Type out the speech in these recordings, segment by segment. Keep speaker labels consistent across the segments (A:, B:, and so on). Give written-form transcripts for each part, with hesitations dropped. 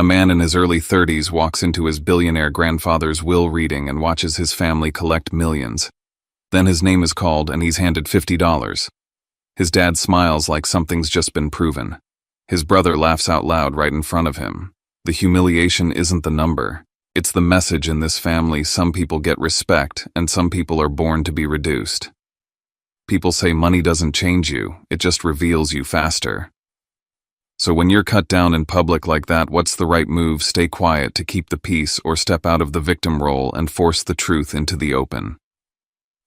A: A man in his early 30s walks into his billionaire grandfather's will reading and watches his family collect millions. Then his name is called and he's handed $50. His dad smiles like something's just been proven. His brother laughs out loud right in front of him. The humiliation isn't the number. It's the message in this family: some people get respect and some people are born to be reduced. People say money doesn't change you, it just reveals you faster. So when you're cut down in public like that, what's the right move? Stay quiet to keep the peace, or step out of the victim role and force the truth into the open?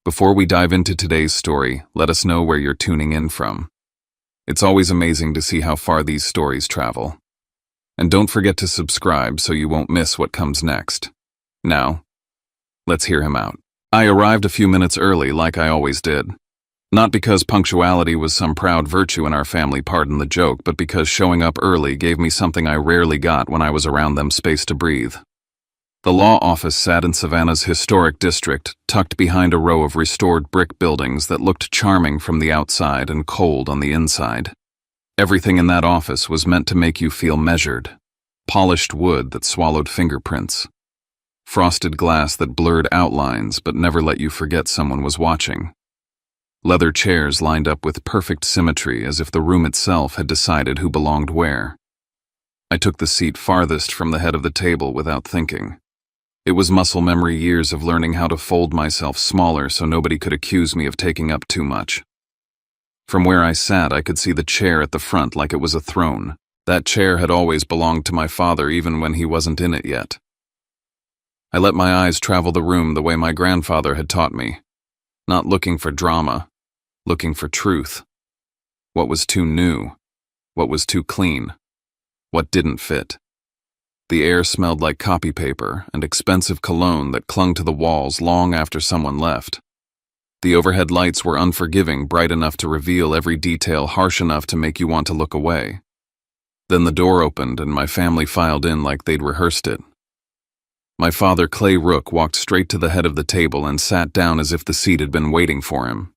A: Before we dive into today's story, let us know where you're tuning in from. It's always amazing to see how far these stories travel. And don't forget to subscribe so you won't miss what comes next. Now, let's hear him out. I arrived a few minutes early, like I always did. Not because punctuality was some proud virtue in our family, pardon the joke, but because showing up early gave me something I rarely got when I was around them: space to breathe. The law office sat in Savannah's historic district, tucked behind a row of restored brick buildings that looked charming from the outside and cold on the inside. Everything in that office was meant to make you feel measured. Polished wood that swallowed fingerprints. Frosted glass that blurred outlines but never let you forget someone was watching. Leather chairs lined up with perfect symmetry, as if the room itself had decided who belonged where. I took the seat farthest from the head of the table without thinking. It was muscle memory, years of learning how to fold myself smaller so nobody could accuse me of taking up too much. From where I sat, I could see the chair at the front like it was a throne. That chair had always belonged to my father, even when he wasn't in it yet. I let my eyes travel the room the way my grandfather had taught me, not looking for drama, looking for truth. What was too new? What was too clean? What didn't fit? The air smelled like copy paper and expensive cologne that clung to the walls long after someone left. The overhead lights were unforgiving, bright enough to reveal every detail, harsh enough to make you want to look away. Then the door opened and my family filed in like they'd rehearsed it. My father, Clay Rook, walked straight to the head of the table and sat down as if the seat had been waiting for him.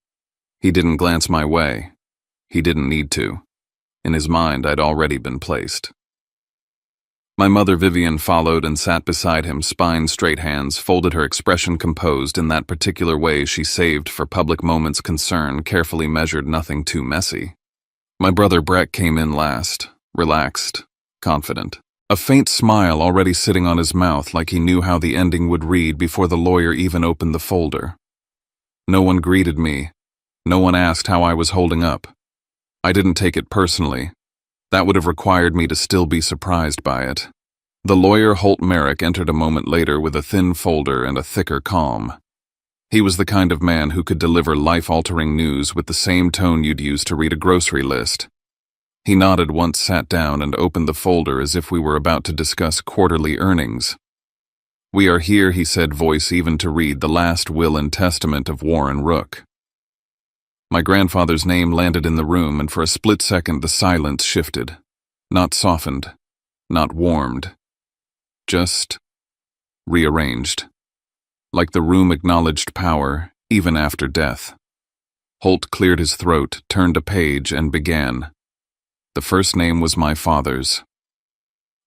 A: He didn't glance my way. He didn't need to. In his mind, I'd already been placed. My mother, Vivian, followed and sat beside him, spine straight, hands folded, her expression composed in that particular way she saved for public moments, concern carefully measured, nothing too messy. My brother Brett came in last, relaxed, confident. A faint smile already sitting on his mouth, like he knew how the ending would read before the lawyer even opened the folder. No one greeted me. No one asked how I was holding up. I didn't take it personally. That would have required me to still be surprised by it. The lawyer, Holt Merrick, entered a moment later with a thin folder and a thicker calm. He was the kind of man who could deliver life-altering news with the same tone you'd use to read a grocery list. He nodded once, sat down, and opened the folder as if we were about to discuss quarterly earnings. "We are here," he said, voice even, to read the last will and testament of Warren Rook. My grandfather's name landed in the room, and for a split second the silence shifted. Not softened, not warmed, just rearranged. Like the room acknowledged power, even after death. Holt cleared his throat, turned a page, and began. The first name was my father's.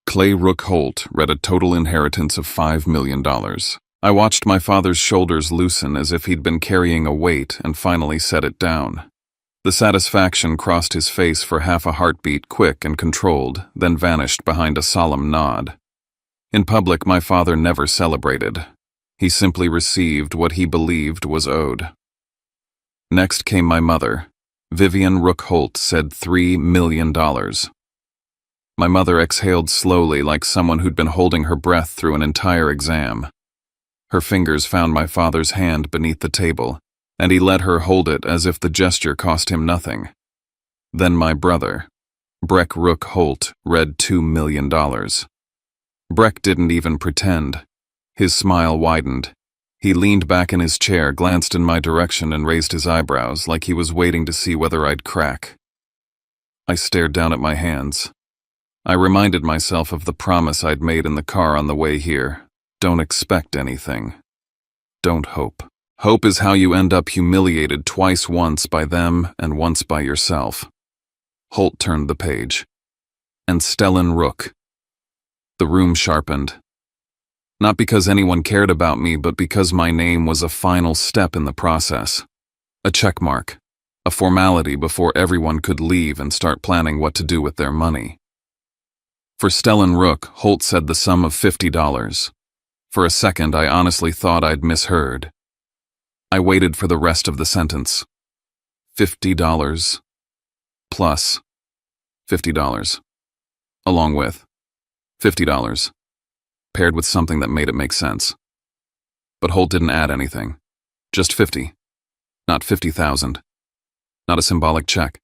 A: Clay Rook Holt read a total inheritance of $5 million. I watched my father's shoulders loosen as if he'd been carrying a weight and finally set it down. The satisfaction crossed his face for half a heartbeat, quick and controlled, then vanished behind a solemn nod. In public, my father never celebrated. He simply received what he believed was owed. Next came my mother. Vivian Rook Holt said $3 million. My mother exhaled slowly, like someone who'd been holding her breath through an entire exam. Her fingers found my father's hand beneath the table, and he let her hold it as if the gesture cost him nothing. Then my brother, Breck Rook Holt, read $2 million. Breck didn't even pretend. His smile widened. He leaned back in his chair, glanced in my direction, and raised his eyebrows like he was waiting to see whether I'd crack. I stared down at my hands. I reminded myself of the promise I'd made in the car on the way here. Don't expect anything. Don't hope. Hope is how you end up humiliated twice, once by them and once by yourself. Holt turned the page. And Stellan Rook. The room sharpened. Not because anyone cared about me, but because my name was a final step in the process. A check mark. A formality before everyone could leave and start planning what to do with their money. For Stellan Rook, Holt said the sum of $50. For a second, I honestly thought I'd misheard. I waited for the rest of the sentence. $50 plus $50. Along with $50. Paired with something that made it make sense. But Holt didn't add anything. Just 50. Not 50,000. Not a symbolic check.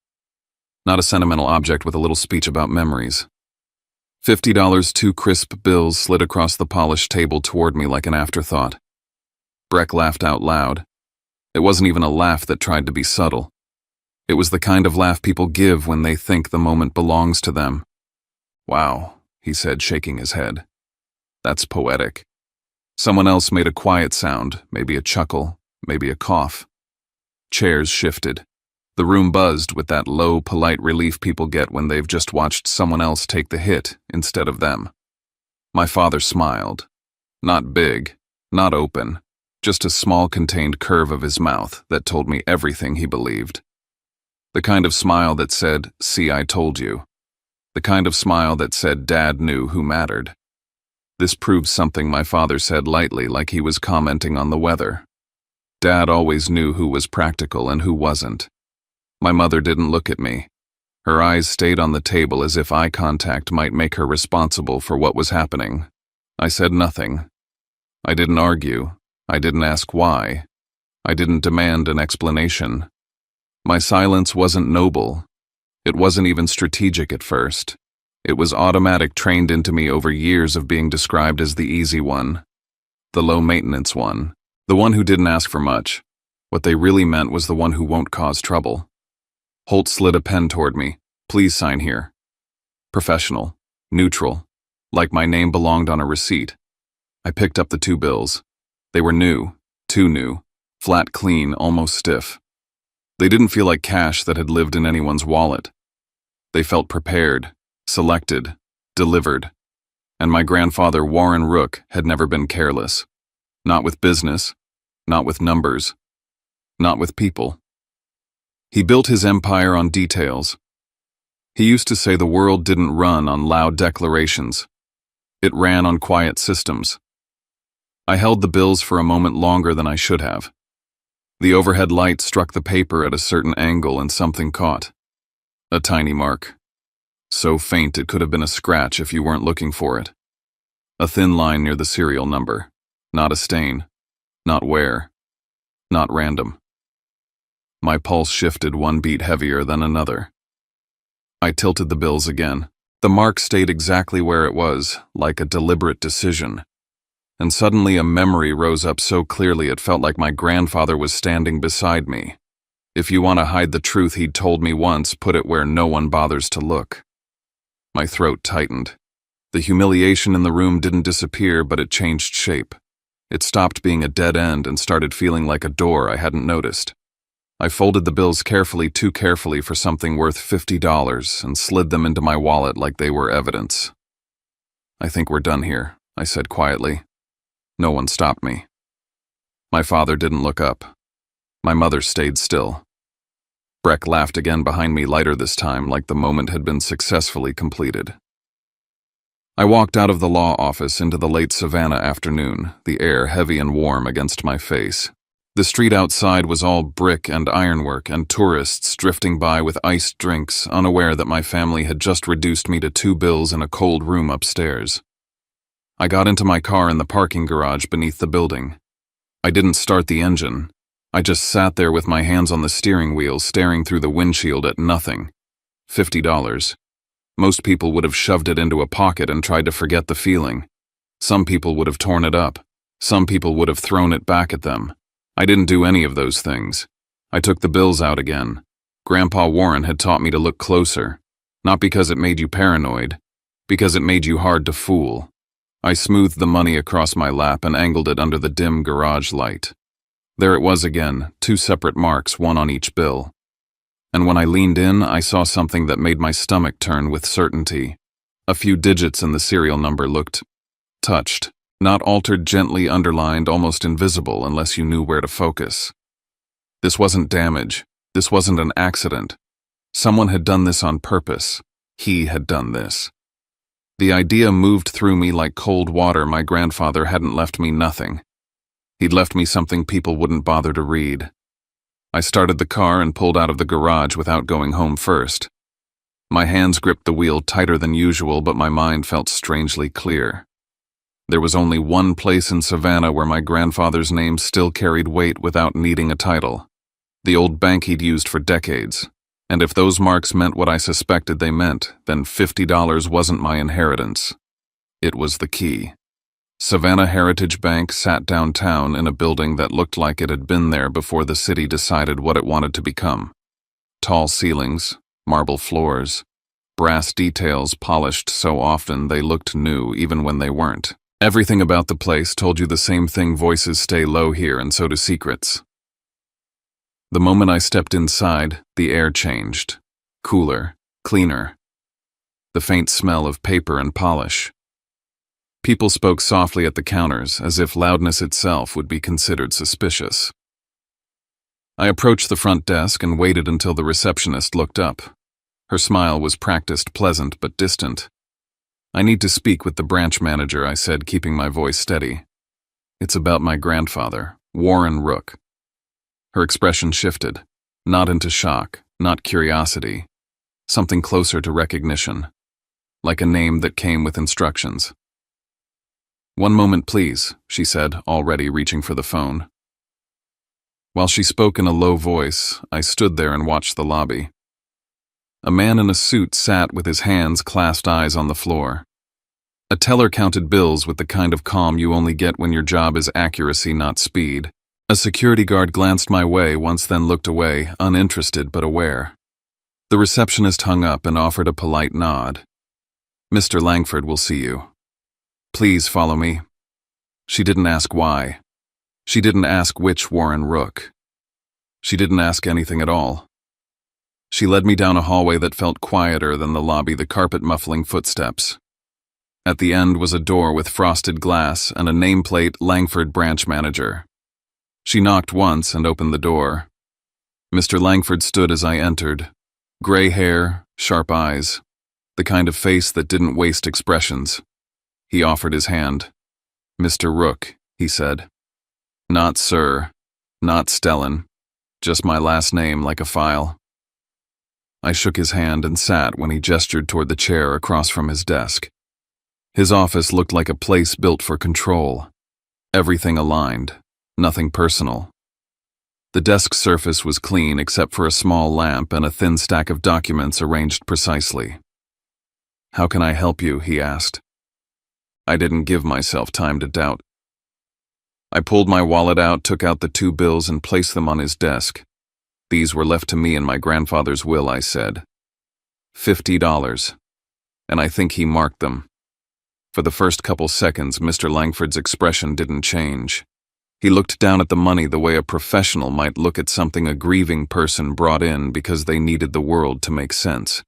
A: Not a sentimental object with a little speech about memories. $50, 2 crisp bills slid across the polished table toward me like an afterthought. Breck laughed out loud. It wasn't even a laugh that tried to be subtle. It was the kind of laugh people give when they think the moment belongs to them. Wow, he said, shaking his head. That's poetic. Someone else made a quiet sound, maybe a chuckle, maybe a cough. Chairs shifted. The room buzzed with that low, polite relief people get when they've just watched someone else take the hit instead of them. My father smiled. Not big, not open, just a small contained curve of his mouth that told me everything he believed. The kind of smile that said, "See, I told you." The kind of smile that said Dad knew who mattered. This proves something my father said lightly, like he was commenting on the weather. Dad always knew who was practical and who wasn't. My mother didn't look at me. Her eyes stayed on the table as if eye contact might make her responsible for what was happening. I said nothing. I didn't argue. I didn't ask why. I didn't demand an explanation. My silence wasn't noble. It wasn't even strategic at first. It was automatic, trained into me over years of being described as the easy one, the low-maintenance one, the one who didn't ask for much. What they really meant was the one who won't cause trouble. Holt slid a pen toward me. "Please sign here." Professional, neutral, like my name belonged on a receipt. I picked up the 2 bills. They were new, too new, flat clean, almost stiff. They didn't feel like cash that had lived in anyone's wallet. They felt prepared, selected, delivered. And my grandfather, Warren Rook, had never been careless. Not with business, not with numbers, not with people. He built his empire on details. He used to say the world didn't run on loud declarations. It ran on quiet systems. I held the bills for a moment longer than I should have. The overhead light struck the paper at a certain angle and something caught. A tiny mark. So faint it could have been a scratch if you weren't looking for it. A thin line near the serial number. Not a stain. Not wear. Not random. My pulse shifted one beat heavier than another. I tilted the bills again. The mark stayed exactly where it was, like a deliberate decision. And suddenly a memory rose up so clearly it felt like my grandfather was standing beside me. If you want to hide the truth he'd told me once, put it where no one bothers to look. My throat tightened. The humiliation in the room didn't disappear, but it changed shape. It stopped being a dead end and started feeling like a door I hadn't noticed. I folded the bills carefully, too carefully for something worth $50, and slid them into my wallet like they were evidence. "I think we're done here," I said quietly. No one stopped me. My father didn't look up. My mother stayed still. Breck laughed again behind me, lighter this time, like the moment had been successfully completed. I walked out of the law office into the late Savannah afternoon, the air heavy and warm against my face. The street outside was all brick and ironwork, and tourists drifting by with iced drinks, unaware that my family had just reduced me to 2 bills in a cold room upstairs. I got into my car in the parking garage beneath the building. I didn't start the engine. I just sat there with my hands on the steering wheel, staring through the windshield at nothing. $50. Most people would have shoved it into a pocket and tried to forget the feeling. Some people would have torn it up. Some people would have thrown it back at them. I didn't do any of those things. I took the bills out again. Grandpa Warren had taught me to look closer, not because it made you paranoid, because it made you hard to fool. I smoothed the money across my lap and angled it under the dim garage light. There it was again, 2 separate marks, one on each bill. And when I leaned in, I saw something that made my stomach turn with certainty. A few digits in the serial number looked touched, not altered, gently underlined, almost invisible unless you knew where to focus. This wasn't damage. This wasn't an accident. Someone had done this on purpose. He had done this. The idea moved through me like cold water. My grandfather hadn't left me nothing. He'd left me something people wouldn't bother to read. I started the car and pulled out of the garage without going home first. My hands gripped the wheel tighter than usual, but my mind felt strangely clear. There was only one place in Savannah where my grandfather's name still carried weight without needing a title. The old bank he'd used for decades. And if those marks meant what I suspected they meant, then $50 wasn't my inheritance. It was the key. Savannah Heritage Bank sat downtown in a building that looked like it had been there before the city decided what it wanted to become. Tall ceilings, marble floors, brass details polished so often they looked new even when they weren't. Everything about the place told you the same thing: voices stay low here, and so do secrets. The moment I stepped inside, the air changed. Cooler, cleaner. The faint smell of paper and polish. People spoke softly at the counters, as if loudness itself would be considered suspicious. I approached the front desk and waited until the receptionist looked up. Her smile was practiced, pleasant, but distant. "I need to speak with the branch manager," I said, keeping my voice steady. "It's about my grandfather, Warren Rook." Her expression shifted, not into shock, not curiosity, something closer to recognition, like a name that came with instructions. "One moment, please," she said, already reaching for the phone. While she spoke in a low voice, I stood there and watched the lobby. A man in a suit sat with his hands clasped, eyes on the floor. A teller counted bills with the kind of calm you only get when your job is accuracy, not speed. A security guard glanced my way once, then looked away, uninterested but aware. The receptionist hung up and offered a polite nod. "Mr. Langford will see you. Please follow me." She didn't ask why. She didn't ask which Warren Rook. She didn't ask anything at all. She led me down a hallway that felt quieter than the lobby, the carpet muffling footsteps. At the end was a door with frosted glass and a nameplate, "Langford Branch Manager." She knocked once and opened the door. Mr. Langford stood as I entered. Gray hair, sharp eyes, the kind of face that didn't waste expressions. He offered his hand. "Mr. Rook," he said. "Not sir, not Stellan, just my last name like a file." I shook his hand and sat when he gestured toward the chair across from his desk. His office looked like a place built for control. Everything aligned. Nothing personal. The desk surface was clean except for a small lamp and a thin stack of documents arranged precisely. "How can I help you?" he asked. I didn't give myself time to doubt. I pulled my wallet out, took out the 2 bills and placed them on his desk. "These were left to me in my grandfather's will," I said. $50. And I think he marked them. For the first couple seconds, Mr. Langford's expression didn't change. He looked down at the money the way a professional might look at something a grieving person brought in because they needed the world to make sense.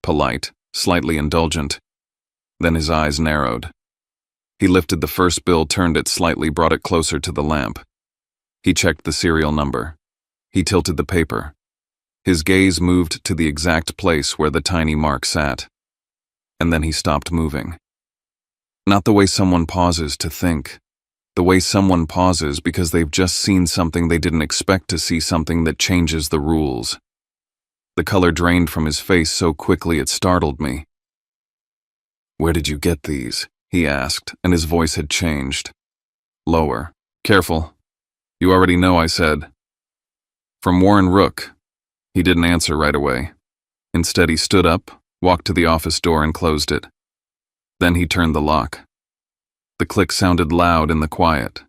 A: Polite, slightly indulgent. Then his eyes narrowed. He lifted the first bill, turned it slightly, brought it closer to the lamp. He checked the serial number. He tilted the paper. His gaze moved to the exact place where the tiny mark sat. And then he stopped moving. Not the way someone pauses to think. The way someone pauses because they've just seen something they didn't expect to see, something that changes the rules. The color drained from his face so quickly it startled me. "Where did you get these?" he asked, and his voice had changed. Lower. "Careful. You already know," I said. "From Warren Rook." He didn't answer right away. Instead, he stood up, walked to the office door and closed it. Then he turned the lock. The click sounded loud in the quiet.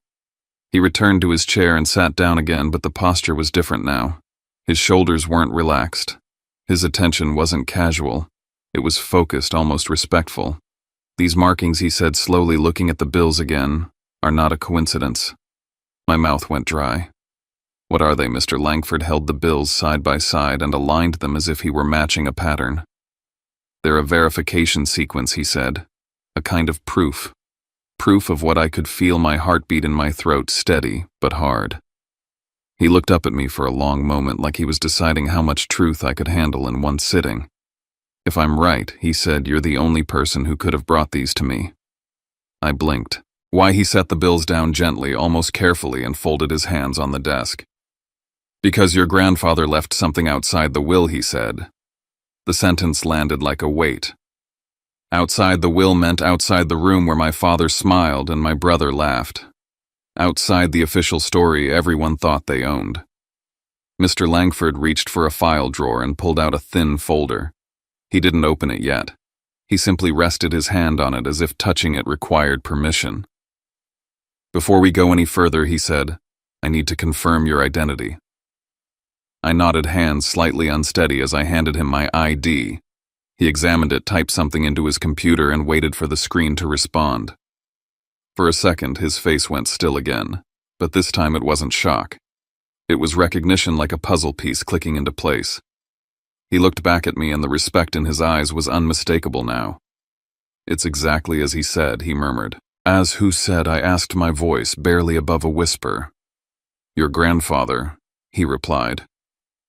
A: He returned to his chair and sat down again, but the posture was different now. His shoulders weren't relaxed. His attention wasn't casual. It was focused, almost respectful. "These markings," he said, slowly looking at the bills again, "are not a coincidence." My mouth went dry. "What are they?" Mr. Langford held the bills side by side and aligned them as if he were matching a pattern. "They're a verification sequence," he said. "A kind of proof. Proof of what I could feel my heartbeat in my throat, steady but hard." He looked up at me for a long moment like he was deciding how much truth I could handle in one sitting. "If I'm right," he said, "you're the only person who could have brought these to me." I blinked. Why? He set the bills down gently, almost carefully, and folded his hands on the desk. "Because your grandfather left something outside the will," he said. The sentence landed like a weight. Outside the will meant outside the room where my father smiled and my brother laughed. Outside the official story everyone thought they owned. Mr. Langford reached for a file drawer and pulled out a thin folder. He didn't open it yet. He simply rested his hand on it as if touching it required permission. "Before we go any further," he said, "I need to confirm your identity." I nodded, hands slightly unsteady, as I handed him my ID. He examined it, typed something into his computer, and waited for the screen to respond. For a second, his face went still again, but this time it wasn't shock. It was recognition, like a puzzle piece clicking into place. He looked back at me, and the respect in his eyes was unmistakable now. "It's exactly as he said," he murmured. "As who said?" I asked, my voice barely above a whisper. "Your grandfather," he replied.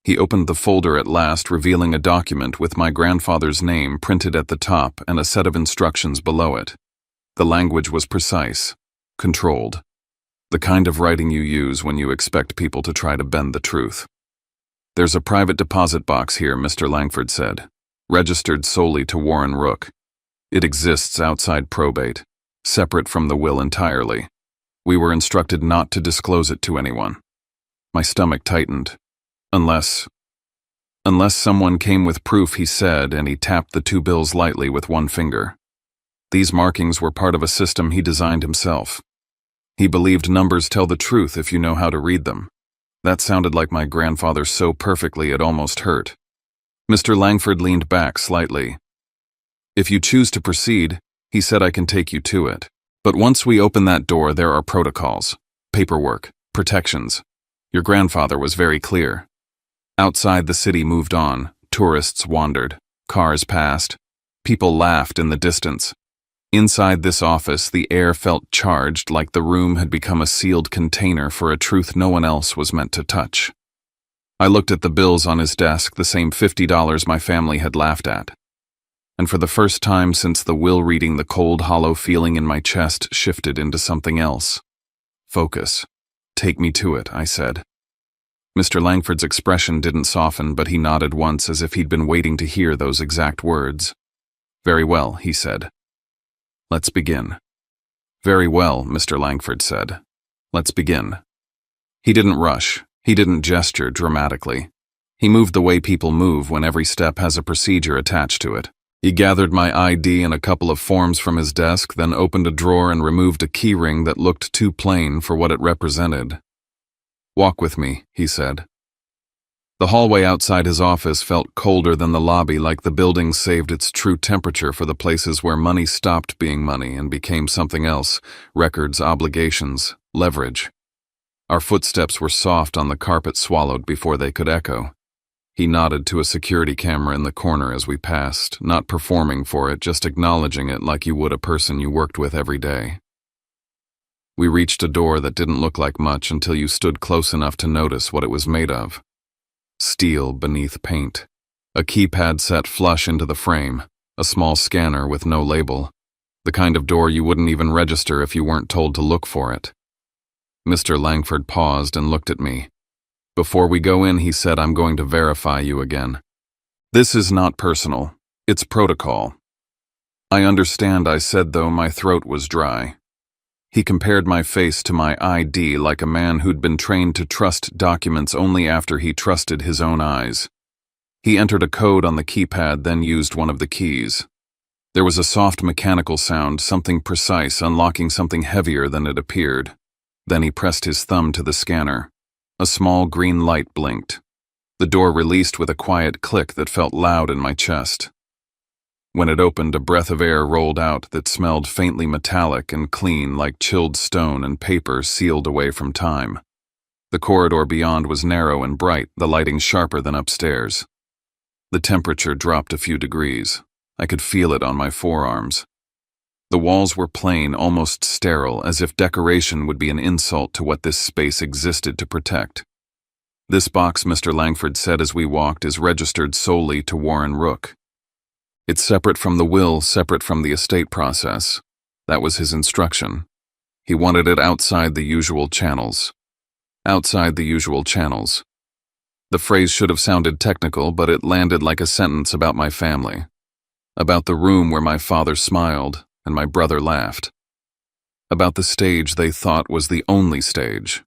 A: He opened the folder at last, revealing a document with my grandfather's name printed at the top and a set of instructions below it. The language was precise, controlled, the kind of writing you use when you expect people to try to bend the truth. "There's a private deposit box here," Mr. Langford said, "registered solely to Warren Rook. It exists outside probate, separate from the will entirely. We were instructed not to disclose it to anyone." My stomach tightened. Unless someone came with proof," he said, and he tapped the two bills lightly with one finger. These markings were part of a system he designed himself. He believed numbers tell the truth if you know how to read them. That sounded like my grandfather so perfectly it almost hurt. Mr. Langford leaned back slightly. "If you choose to proceed," he said, "I can take you to it. But once we open that door, there are protocols, paperwork, protections. Your grandfather was very clear." Outside, the city moved on. Tourists wandered. Cars passed. People laughed in the distance. Inside this office, the air felt charged, like the room had become a sealed container for a truth no one else was meant to touch. I looked at the bills on his desk, the same $50 my family had laughed at. And for the first time since the will reading, the cold, hollow feeling in my chest shifted into something else. "Focus. Take me to it," I said. Mr. Langford's expression didn't soften, but he nodded once, as if he'd been waiting to hear those exact words. "Very well," he said. "Let's begin." "Very well," Mr. Langford said. "Let's begin." He didn't rush. He didn't gesture dramatically. He moved the way people move when every step has a procedure attached to it. He gathered my ID and a couple of forms from his desk, then opened a drawer and removed a keyring that looked too plain for what it represented. "Walk with me," he said. The hallway outside his office felt colder than the lobby, like the building saved its true temperature for the places where money stopped being money and became something else: records, obligations, leverage. Our footsteps were soft on the carpet, swallowed before they could echo. He nodded to a security camera in the corner as we passed, not performing for it, just acknowledging it like you would a person you worked with every day. We reached a door that didn't look like much until you stood close enough to notice what it was made of. Steel beneath paint. A keypad set flush into the frame. A small scanner with no label. The kind of door you wouldn't even register if you weren't told to look for it. Mr. Langford paused and looked at me. "Before we go in," he said, "I'm going to verify you again. This is not personal. It's protocol." "I understand," I said, though my throat was dry. He compared my face to my ID like a man who'd been trained to trust documents only after he trusted his own eyes. He entered a code on the keypad, then used one of the keys. There was a soft mechanical sound, something precise, unlocking something heavier than it appeared. Then he pressed his thumb to the scanner. A small green light blinked. The door released with a quiet click that felt loud in my chest. When it opened, a breath of air rolled out that smelled faintly metallic and clean, like chilled stone and paper sealed away from time. The corridor beyond was narrow and bright, the lighting sharper than upstairs. The temperature dropped a few degrees. I could feel it on my forearms. The walls were plain, almost sterile, as if decoration would be an insult to what this space existed to protect. This box, Mr. Langford said as we walked, is registered solely to Warren Rook. It's separate from the will, separate from the estate process. That was his instruction. He wanted it outside the usual channels. Outside the usual channels. The phrase should have sounded technical, but it landed like a sentence about my family. About the room where my father smiled and my brother laughed. About the stage they thought was the only stage.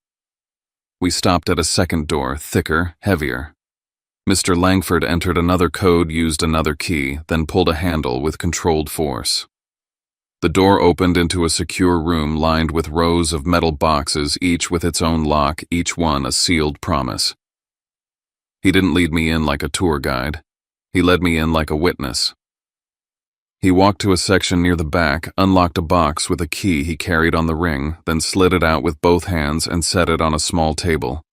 A: We stopped at a second door, thicker, heavier. Mr. Langford entered another code, used another key, then pulled a handle with controlled force. The door opened into a secure room lined with rows of metal boxes, each with its own lock, each one a sealed promise. He didn't lead me in like a tour guide. He led me in like a witness. He walked to a section near the back, unlocked a box with a key he carried on the ring, then slid it out with both hands and set it on a small table.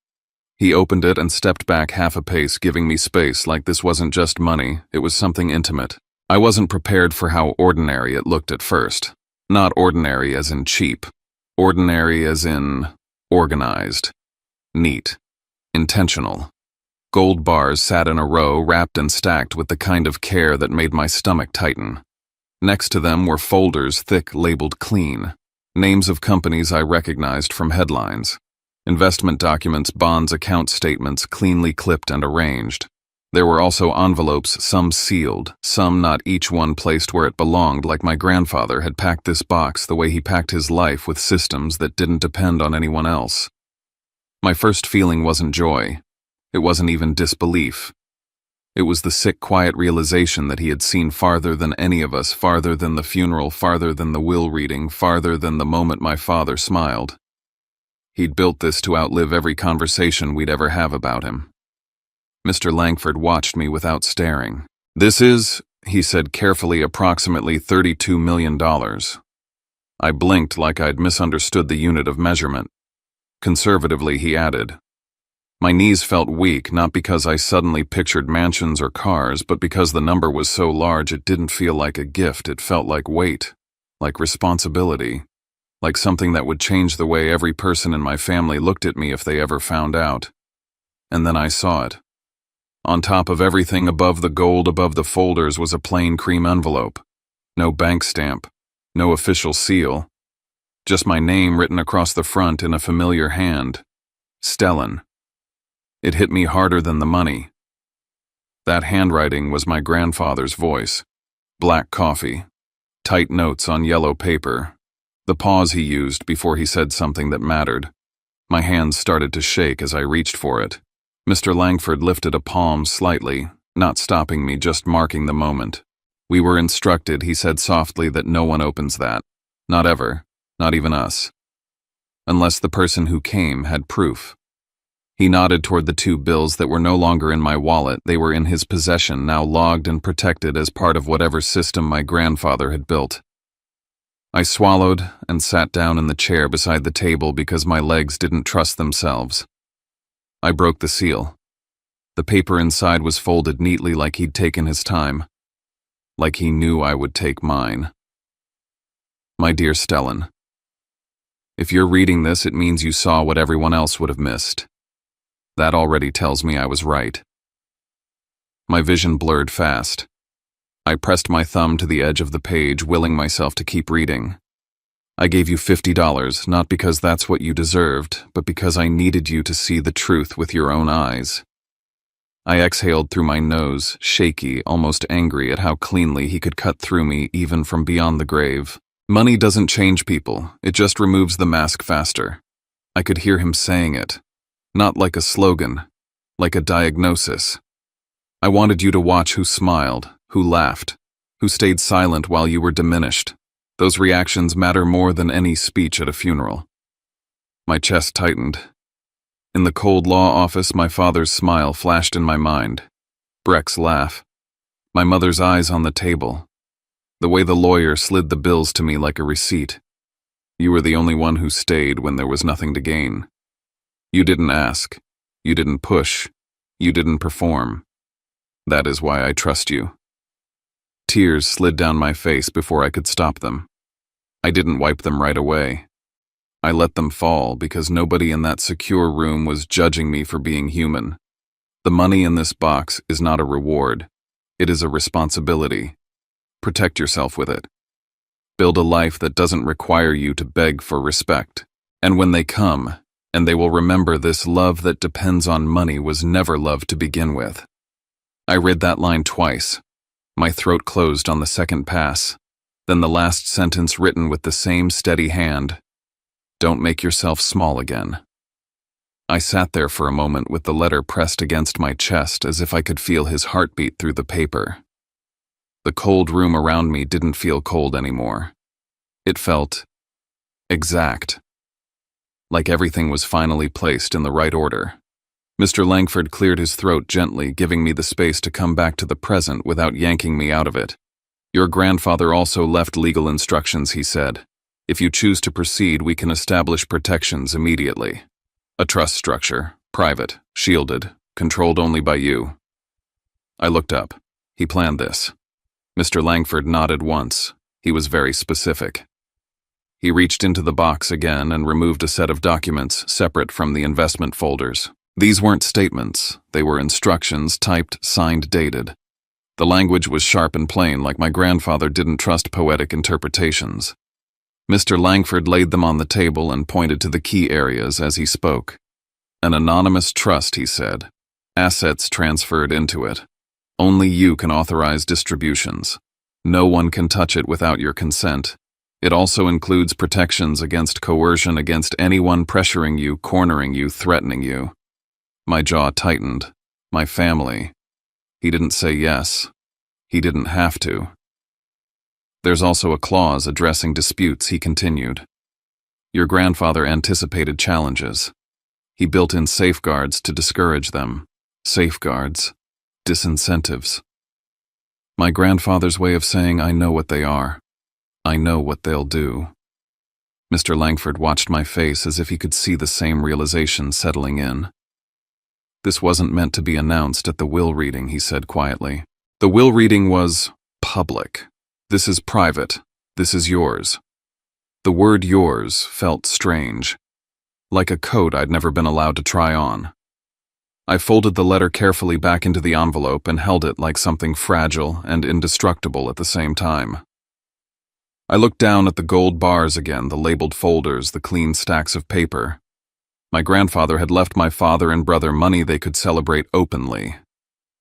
A: He opened it and stepped back half a pace, giving me space like this wasn't just money, it was something intimate. I wasn't prepared for how ordinary it looked at first. Not ordinary as in cheap. Ordinary as in organized. Neat. Intentional. Gold bars sat in a row, wrapped and stacked with the kind of care that made my stomach tighten. Next to them were folders thick, labeled clean. Names of companies I recognized from headlines. Investment documents, bonds, account statements, cleanly clipped and arranged. There were also envelopes, some sealed, some not, each one placed where it belonged, like my grandfather had packed this box the way he packed his life, with systems that didn't depend on anyone else. My first feeling wasn't joy. It wasn't even disbelief. It was the sick, quiet realization that he had seen farther than any of us, farther than the funeral, farther than the will reading, farther than the moment my father smiled. He'd built this to outlive every conversation we'd ever have about him. Mr. Langford watched me without staring. "This is," he said carefully, "approximately $32 million. I blinked like I'd misunderstood the unit of measurement. Conservatively, he added. My knees felt weak, not because I suddenly pictured mansions or cars, but because the number was so large it didn't feel like a gift, it felt like weight, like responsibility, like something that would change the way every person in my family looked at me if they ever found out. And then I saw it. On top of everything, above the gold, above the folders, was a plain cream envelope. No bank stamp, no official seal. Just my name written across the front in a familiar hand. Stellan. It hit me harder than the money. That handwriting was my grandfather's voice. Black coffee. Tight notes on yellow paper. The pause he used before he said something that mattered. My hands started to shake as I reached for it. Mr. Langford lifted a palm slightly, not stopping me, just marking the moment. "We were instructed," he said softly, "that no one opens that. Not ever. Not even us. Unless the person who came had proof." He nodded toward the 2 bills that were no longer in my wallet. They were in his possession, now logged and protected as part of whatever system my grandfather had built. I swallowed and sat down in the chair beside the table because my legs didn't trust themselves. I broke the seal. The paper inside was folded neatly, like he'd taken his time. Like he knew I would take mine. "My dear Stellan, if you're reading this, it means you saw what everyone else would have missed. That already tells me I was right." My vision blurred fast. I pressed my thumb to the edge of the page, willing myself to keep reading. "I gave you $50, not because that's what you deserved, but because I needed you to see the truth with your own eyes." I exhaled through my nose, shaky, almost angry at how cleanly he could cut through me even from beyond the grave. Money doesn't change people, it just removes the mask faster. I could hear him saying it. Not like a slogan, like a diagnosis. "I wanted you to watch who smiled, who laughed, who stayed silent while you were diminished. Those reactions matter more than any speech at a funeral." My chest tightened. In the cold law office, my father's smile flashed in my mind. Breck's laugh. My mother's eyes on the table. The way the lawyer slid the bills to me like a receipt. "You were the only one who stayed when there was nothing to gain. You didn't ask. You didn't push. You didn't perform. That is why I trust you." Tears slid down my face before I could stop them. I didn't wipe them right away. I let them fall because nobody in that secure room was judging me for being human. The money in this box is not a reward. It is a responsibility. Protect yourself with it. Build a life that doesn't require you to beg for respect. And when they come, and they will remember this love that depends on money was never love to begin with. I read that line twice. My throat closed on the second pass. Then the last sentence written with the same steady hand. Don't make yourself small again. I sat there for a moment with the letter pressed against my chest as if I could feel his heartbeat through the paper. The cold room around me didn't feel cold anymore. It felt exact. Like everything was finally placed in the right order. Mr. Langford cleared his throat gently, giving me the space to come back to the present without yanking me out of it. Your grandfather also left legal instructions, he said. If you choose to proceed, we can establish protections immediately. A trust structure, private, shielded, controlled only by you. I looked up. He planned this. Mr. Langford nodded once. He was very specific. He reached into the box again and removed a set of documents separate from the investment folders. These weren't statements. They were instructions typed, signed, dated. The language was sharp and plain, like my grandfather didn't trust poetic interpretations. Mr. Langford laid them on the table and pointed to the key areas as he spoke. An anonymous trust, he said. Assets transferred into it. Only you can authorize distributions. No one can touch it without your consent. It also includes protections against coercion against anyone pressuring you, cornering you, threatening you. My jaw tightened. My family. He didn't say yes. He didn't have to. There's also a clause addressing disputes, he continued. Your grandfather anticipated challenges. He built in safeguards to discourage them. Safeguards. Disincentives. My grandfather's way of saying I know what they are. I know what they'll do. Mr. Langford watched my face as if he could see the same realization settling in. This wasn't meant to be announced at the will reading, he said quietly. The will reading was public. This is private. This is yours. The word yours felt strange, like a coat I'd never been allowed to try on. I folded the letter carefully back into the envelope and held it like something fragile and indestructible at the same time. I looked down at the gold bars again, the labeled folders, the clean stacks of paper. My grandfather had left my father and brother money they could celebrate openly.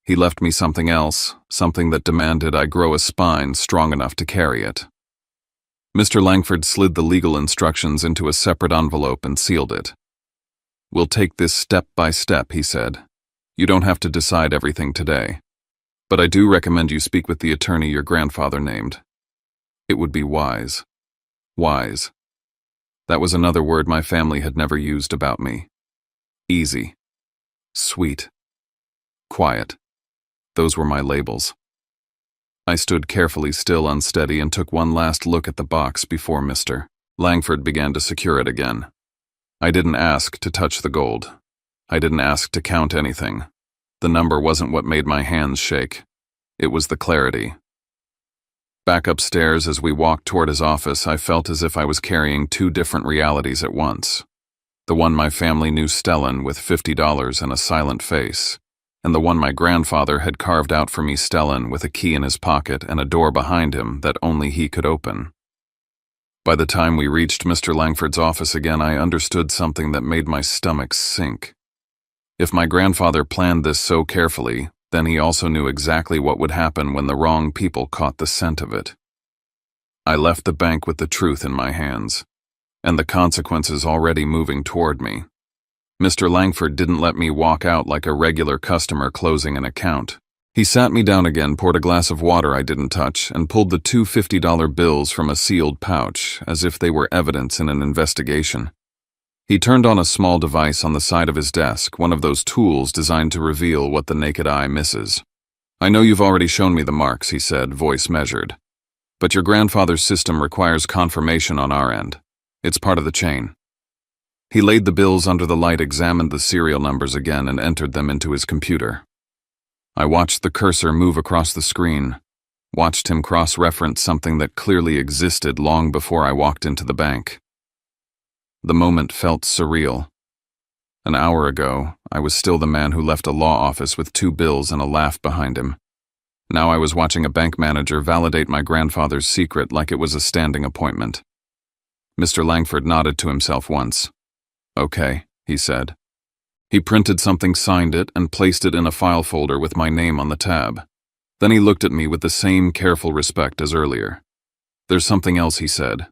A: He left me something else, something that demanded I grow a spine strong enough to carry it. Mr. Langford slid the legal instructions into a separate envelope and sealed it. We'll take this step by step, he said. You don't have to decide everything today. But I do recommend you speak with the attorney your grandfather named. It would be wise. Wise. That was another word my family had never used about me. Easy. Sweet. Quiet. Those were my labels. I stood carefully still, unsteady, and took one last look at the box before Mr. Langford began to secure it again. I didn't ask to touch the gold. I didn't ask to count anything. The number wasn't what made my hands shake. It was the clarity. Back upstairs, as we walked toward his office, I felt as if I was carrying two different realities at once. The one my family knew Stellan with $50 and a silent face, and the one my grandfather had carved out for me Stellan with a key in his pocket and a door behind him that only he could open. By the time we reached Mr. Langford's office again, I understood something that made my stomach sink. If my grandfather planned this so carefully, then he also knew exactly what would happen when the wrong people caught the scent of it. I left the bank with the truth in my hands, and the consequences already moving toward me. Mr. Langford didn't let me walk out like a regular customer closing an account. He sat me down again, poured a glass of water I didn't touch, and pulled the two $50 bills from a sealed pouch, as if they were evidence in an investigation. He turned on a small device on the side of his desk, one of those tools designed to reveal what the naked eye misses. I know you've already shown me the marks, he said, voice measured. But your grandfather's system requires confirmation on our end. It's part of the chain. He laid the bills under the light, examined the serial numbers again, and entered them into his computer. I watched the cursor move across the screen. watched him cross-reference something that clearly existed long before I walked into the bank. The moment felt surreal. An hour ago, I was still the man who left a law office with 2 bills and a laugh behind him. Now I was watching a bank manager validate my grandfather's secret like it was a standing appointment. Mr. Langford nodded to himself once. "Okay," he said. He printed something, signed it, and placed it in a file folder with my name on the tab. Then he looked at me with the same careful respect as earlier. "There's something else," he said.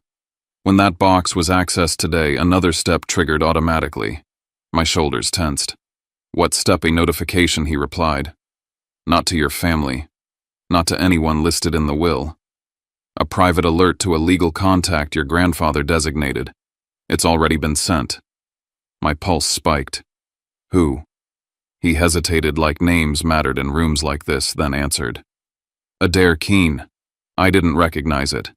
A: "When that box was accessed today, another step triggered automatically." My shoulders tensed. "What step?" "A notification," he replied. "Not to your family. Not to anyone listed in the will. A private alert to a legal contact your grandfather designated. It's already been sent." My pulse spiked. "Who?" He hesitated like names mattered in rooms like this, then answered. "Adair Keene." I didn't recognize it.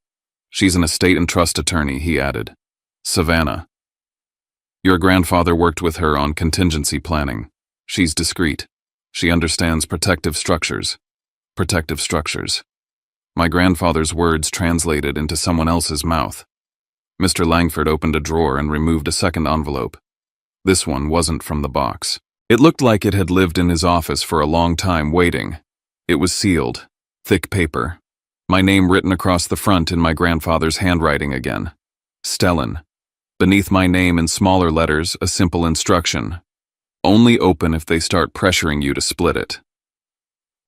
A: "She's an estate and trust attorney," he added. "Savannah. Your grandfather worked with her on contingency planning. She's discreet. She understands protective structures." Protective structures. My grandfather's words translated into someone else's mouth. Mr. Langford opened a drawer and removed a second envelope. This one wasn't from the box. It looked like it had lived in his office for a long time waiting. It was sealed, thick paper. My name written across the front in my grandfather's handwriting again. Stellan. Beneath my name in smaller letters, a simple instruction. "Only open if they start pressuring you to split it."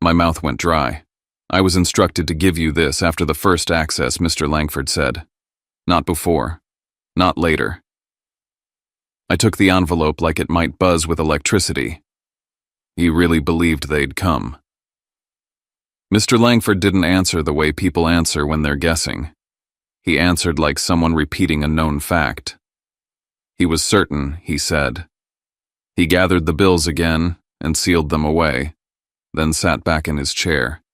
A: My mouth went dry. "I was instructed to give you this after the first access," Mr. Langford said. "Not before. Not later." I took the envelope like it might buzz with electricity. He really believed they'd come. Mr. Langford didn't answer the way people answer when they're guessing. He answered like someone repeating a known fact. He was certain, he said. He gathered the bills again and sealed them away, then sat back in his chair.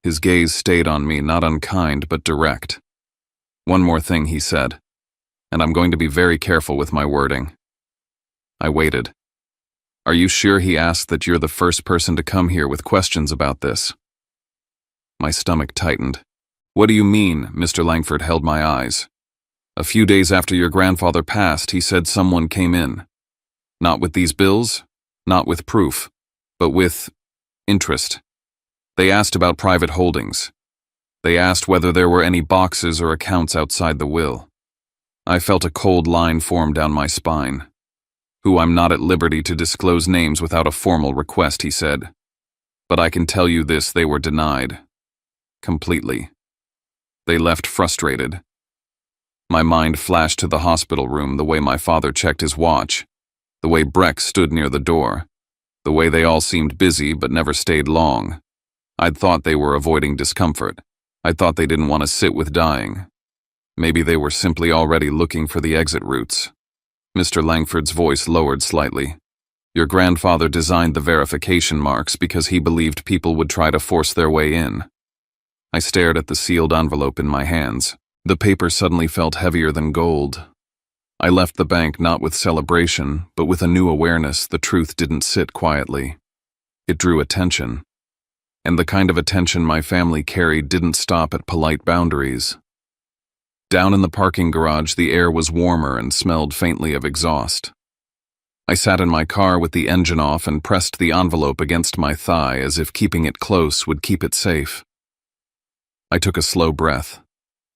A: His gaze stayed on me, not unkind but direct. "One more thing," he said, "and I'm going to be very careful with my wording." I waited. "Are you sure," he asked, "that you're the first person to come here with questions about this?" My stomach tightened. "What do you mean?" Mr. Langford held my eyes. "A few days after your grandfather passed, he said someone came in. Not with these bills, not with proof, but with interest. They asked about private holdings. They asked whether there were any boxes or accounts outside the will." I felt a cold line form down my spine. "Who I'm not at liberty to disclose names without a formal request," he said. "But I can tell you this, they were denied. Completely. They left frustrated." My mind flashed to the hospital room, the way my father checked his watch, the way Breck stood near the door, the way they all seemed busy but never stayed long. I'd thought they were avoiding discomfort. I thought they didn't want to sit with dying. Maybe they were simply already looking for the exit routes. Mr. Langford's voice lowered slightly. "Your grandfather designed the verification marks because he believed people would try to force their way in." I stared at the sealed envelope in my hands. The paper suddenly felt heavier than gold. I left the bank not with celebration, but with a new awareness the truth didn't sit quietly. It drew attention. And the kind of attention my family carried didn't stop at polite boundaries. Down in the parking garage, the air was warmer and smelled faintly of exhaust. I sat in my car with the engine off and pressed the envelope against my thigh as if keeping it close would keep it safe. I took a slow breath,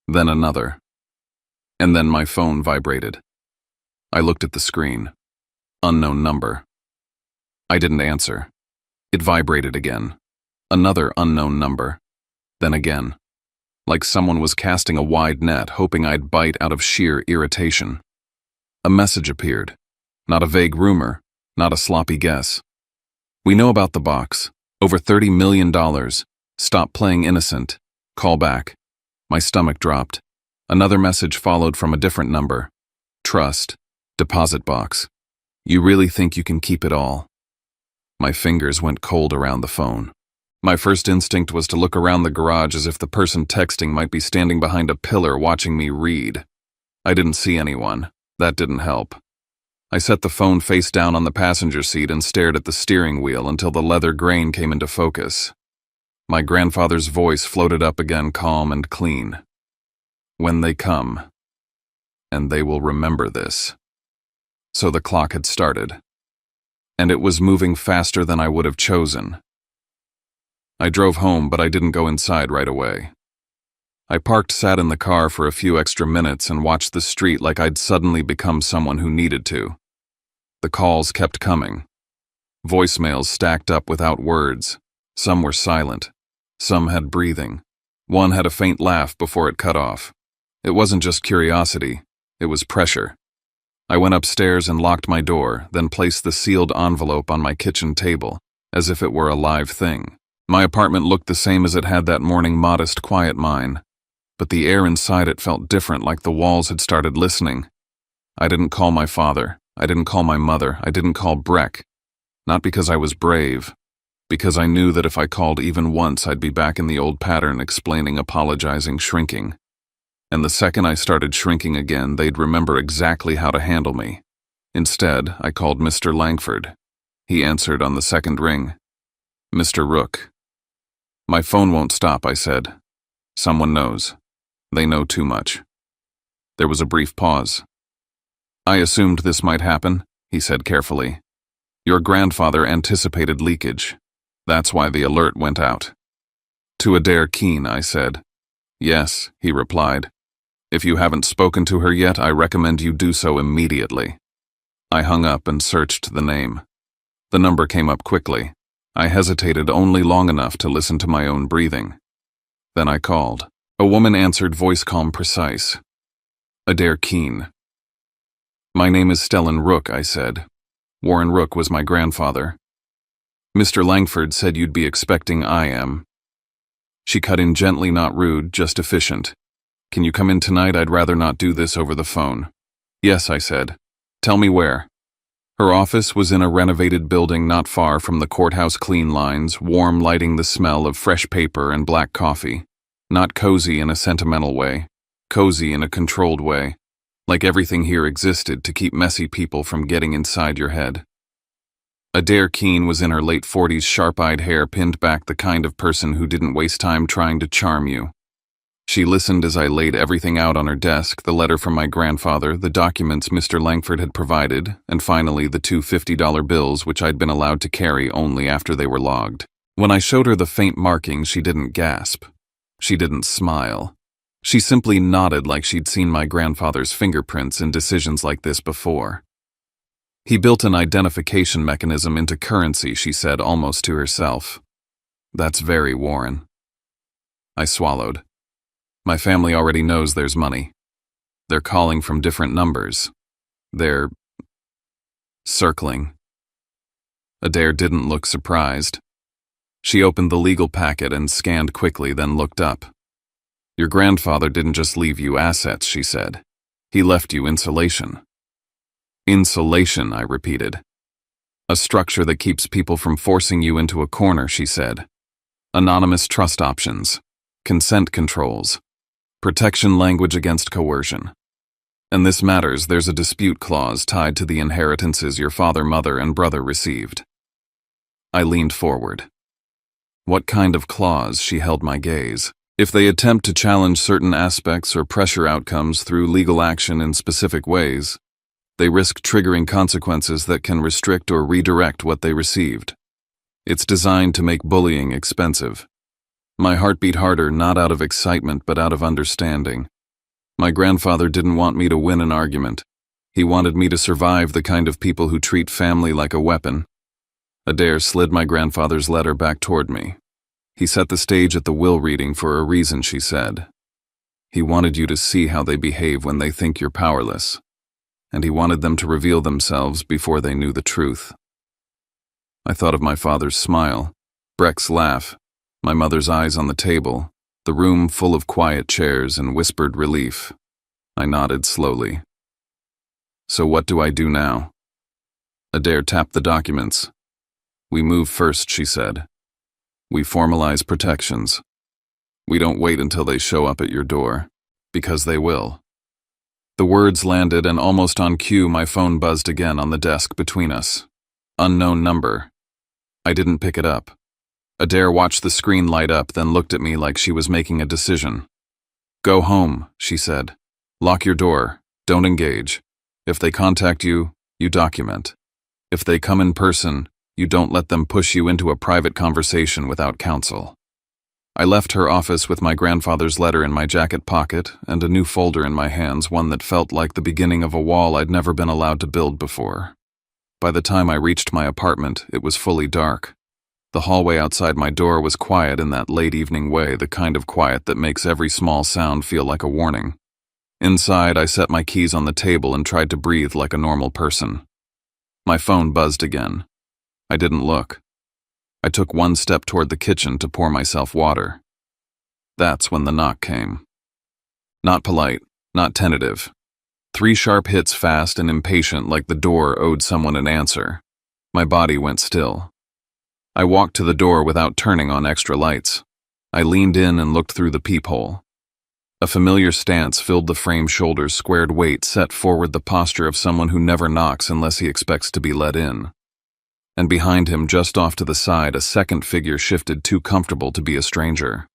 A: then another. And then my phone vibrated. I looked at the screen. Unknown number. I didn't answer. It vibrated again. Another unknown number. Then again. Like someone was casting a wide net, hoping I'd bite out of sheer irritation. A message appeared. Not a vague rumor, not a sloppy guess. "We know about the box. Over $30 million. Stop playing innocent. Call back." My stomach dropped. Another message followed from a different number. "Trust. Deposit box. You really think you can keep it all?" My fingers went cold around the phone. My first instinct was to look around the garage as if the person texting might be standing behind a pillar watching me read. I didn't see anyone. That didn't help. I set the phone face down on the passenger seat and stared at the steering wheel until the leather grain came into focus. My grandfather's voice floated up again, calm and clean. When they come, and they will remember this. So the clock had started, and it was moving faster than I would have chosen. I drove home, but I didn't go inside right away. I sat in the car for a few extra minutes and watched the street like I'd suddenly become someone who needed to. The calls kept coming. Voicemails stacked up without words. Some were silent. Some had breathing. One had a faint laugh before it cut off. It wasn't just curiosity, it was pressure. I went upstairs and locked my door, then placed the sealed envelope on my kitchen table, as if it were a live thing. My apartment looked the same as it had that morning, modest, quiet mine. But the air inside it felt different, like the walls had started listening. I didn't call my father. I didn't call my mother. I didn't call Breck. Not because I was brave. Because I knew that if I called even once, I'd be back in the old pattern, explaining, apologizing, shrinking. And the second I started shrinking again, they'd remember exactly how to handle me. Instead, I called Mr. Langford. He answered on the second ring. Mr. Rook. My phone won't stop, I said. Someone knows. They know too much. There was a brief pause. I assumed this might happen, he said carefully. Your grandfather anticipated leakage. That's why the alert went out. To Adair Keene, I said. Yes, he replied. If you haven't spoken to her yet, I recommend you do so immediately. I hung up and searched the name. The number came up quickly. I hesitated only long enough to listen to my own breathing. Then I called. A woman answered, voice calm, precise. Adair Keene. My name is Stellan Rook, I said. Warren Rook was my grandfather. Mr. Langford said you'd be expecting I am. She cut in gently, not rude, just efficient. Can you come in tonight? I'd rather not do this over the phone. Yes, I said. Tell me where. Her office was in a renovated building not far from the courthouse clean lines, warm, lighting the smell of fresh paper and black coffee. Not cozy in a sentimental way, cozy in a controlled way, like everything here existed to keep messy people from getting inside your head. Adair Keene was in her late 40s, sharp-eyed hair pinned back, the kind of person who didn't waste time trying to charm you. She listened as I laid everything out on her desk, the letter from my grandfather, the documents Mr. Langford had provided, and finally the two $50 bills which I'd been allowed to carry only after they were logged. When I showed her the faint markings, she didn't gasp. She didn't smile. She simply nodded like she'd seen my grandfather's fingerprints in decisions like this before. He built an identification mechanism into currency, she said almost to herself. That's very Warren. I swallowed. My family already knows there's money. They're calling from different numbers. They're circling. Adair didn't look surprised. She opened the legal packet and scanned quickly, then looked up. Your grandfather didn't just leave you assets, she said. He left you insulation. Insulation, I repeated. A structure that keeps people from forcing you into a corner, she said. Anonymous trust options. Consent controls. Protection language against coercion. And this matters, there's a dispute clause tied to the inheritances your father, mother, and brother received. I leaned forward. What kind of clause? She held my gaze. If they attempt to challenge certain aspects or pressure outcomes through legal action in specific ways, they risk triggering consequences that can restrict or redirect what they received. It's designed to make bullying expensive. My heart beat harder, not out of excitement, but out of understanding. My grandfather didn't want me to win an argument. He wanted me to survive the kind of people who treat family like a weapon. Adair slid my grandfather's letter back toward me. He set the stage at the will reading for a reason, she said. He wanted you to see how they behave when they think you're powerless. And he wanted them to reveal themselves before they knew the truth. I thought of my father's smile, Breck's laugh, my mother's eyes on the table, the room full of quiet chairs and whispered relief. I nodded slowly. So what do I do now? Adair tapped the documents. We move first, she said. We formalize protections. We don't wait until they show up at your door, because they will. The words landed, and almost on cue my phone buzzed again on the desk between us. Unknown number. I didn't pick it up. Adair watched the screen light up, then looked at me like she was making a decision. "Go home," she said. "Lock your door. Don't engage. If they contact you, you document. If they come in person, you don't let them push you into a private conversation without counsel." I left her office with my grandfather's letter in my jacket pocket and a new folder in my hands, one that felt like the beginning of a wall I'd never been allowed to build before. By the time I reached my apartment, it was fully dark. The hallway outside my door was quiet in that late evening way, the kind of quiet that makes every small sound feel like a warning. Inside, I set my keys on the table and tried to breathe like a normal person. My phone buzzed again. I didn't look. I took one step toward the kitchen to pour myself water. That's when the knock came. Not polite, not tentative. 3 sharp hits, fast and impatient, like the door owed someone an answer. My body went still. I walked to the door without turning on extra lights. I leaned in and looked through the peephole. A familiar stance filled the frame, shoulders squared, weight set forward, the posture of someone who never knocks unless he expects to be let in. And behind him, just off to the side, a second figure shifted, too comfortable to be a stranger.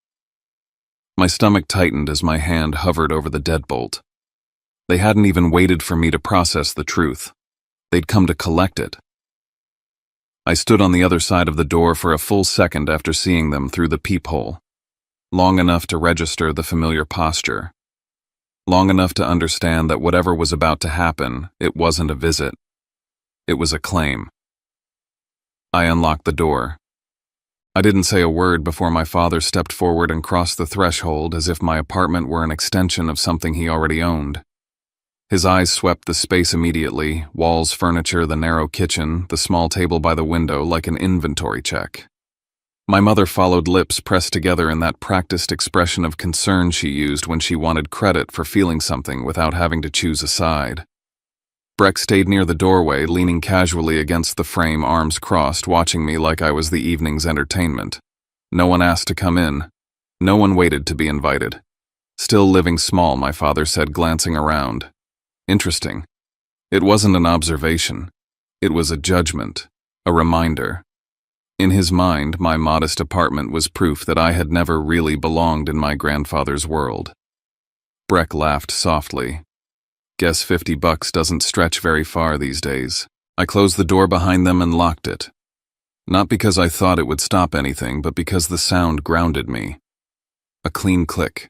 A: My stomach tightened as my hand hovered over the deadbolt. They hadn't even waited for me to process the truth. They'd come to collect it. I stood on the other side of the door for a full second after seeing them through the peephole. Long enough to register the familiar posture. Long enough to understand that whatever was about to happen, it wasn't a visit. It was a claim. I unlocked the door. I didn't say a word before my father stepped forward and crossed the threshold as if my apartment were an extension of something he already owned. His eyes swept the space immediately, walls, furniture, the narrow kitchen, the small table by the window, like an inventory check. My mother followed, lips pressed together in that practiced expression of concern she used when she wanted credit for feeling something without having to choose a side. Breck stayed near the doorway, leaning casually against the frame, arms crossed, watching me like I was the evening's entertainment. No one asked to come in. No one waited to be invited. "Still living small," my father said, glancing around. Interesting. It wasn't an observation. It was a judgment, a reminder. In his mind, my modest apartment was proof that I had never really belonged in my grandfather's world. Breck laughed softly. "Guess $50 doesn't stretch very far these days." I closed the door behind them and locked it. Not because I thought it would stop anything, but because the sound grounded me. A clean click.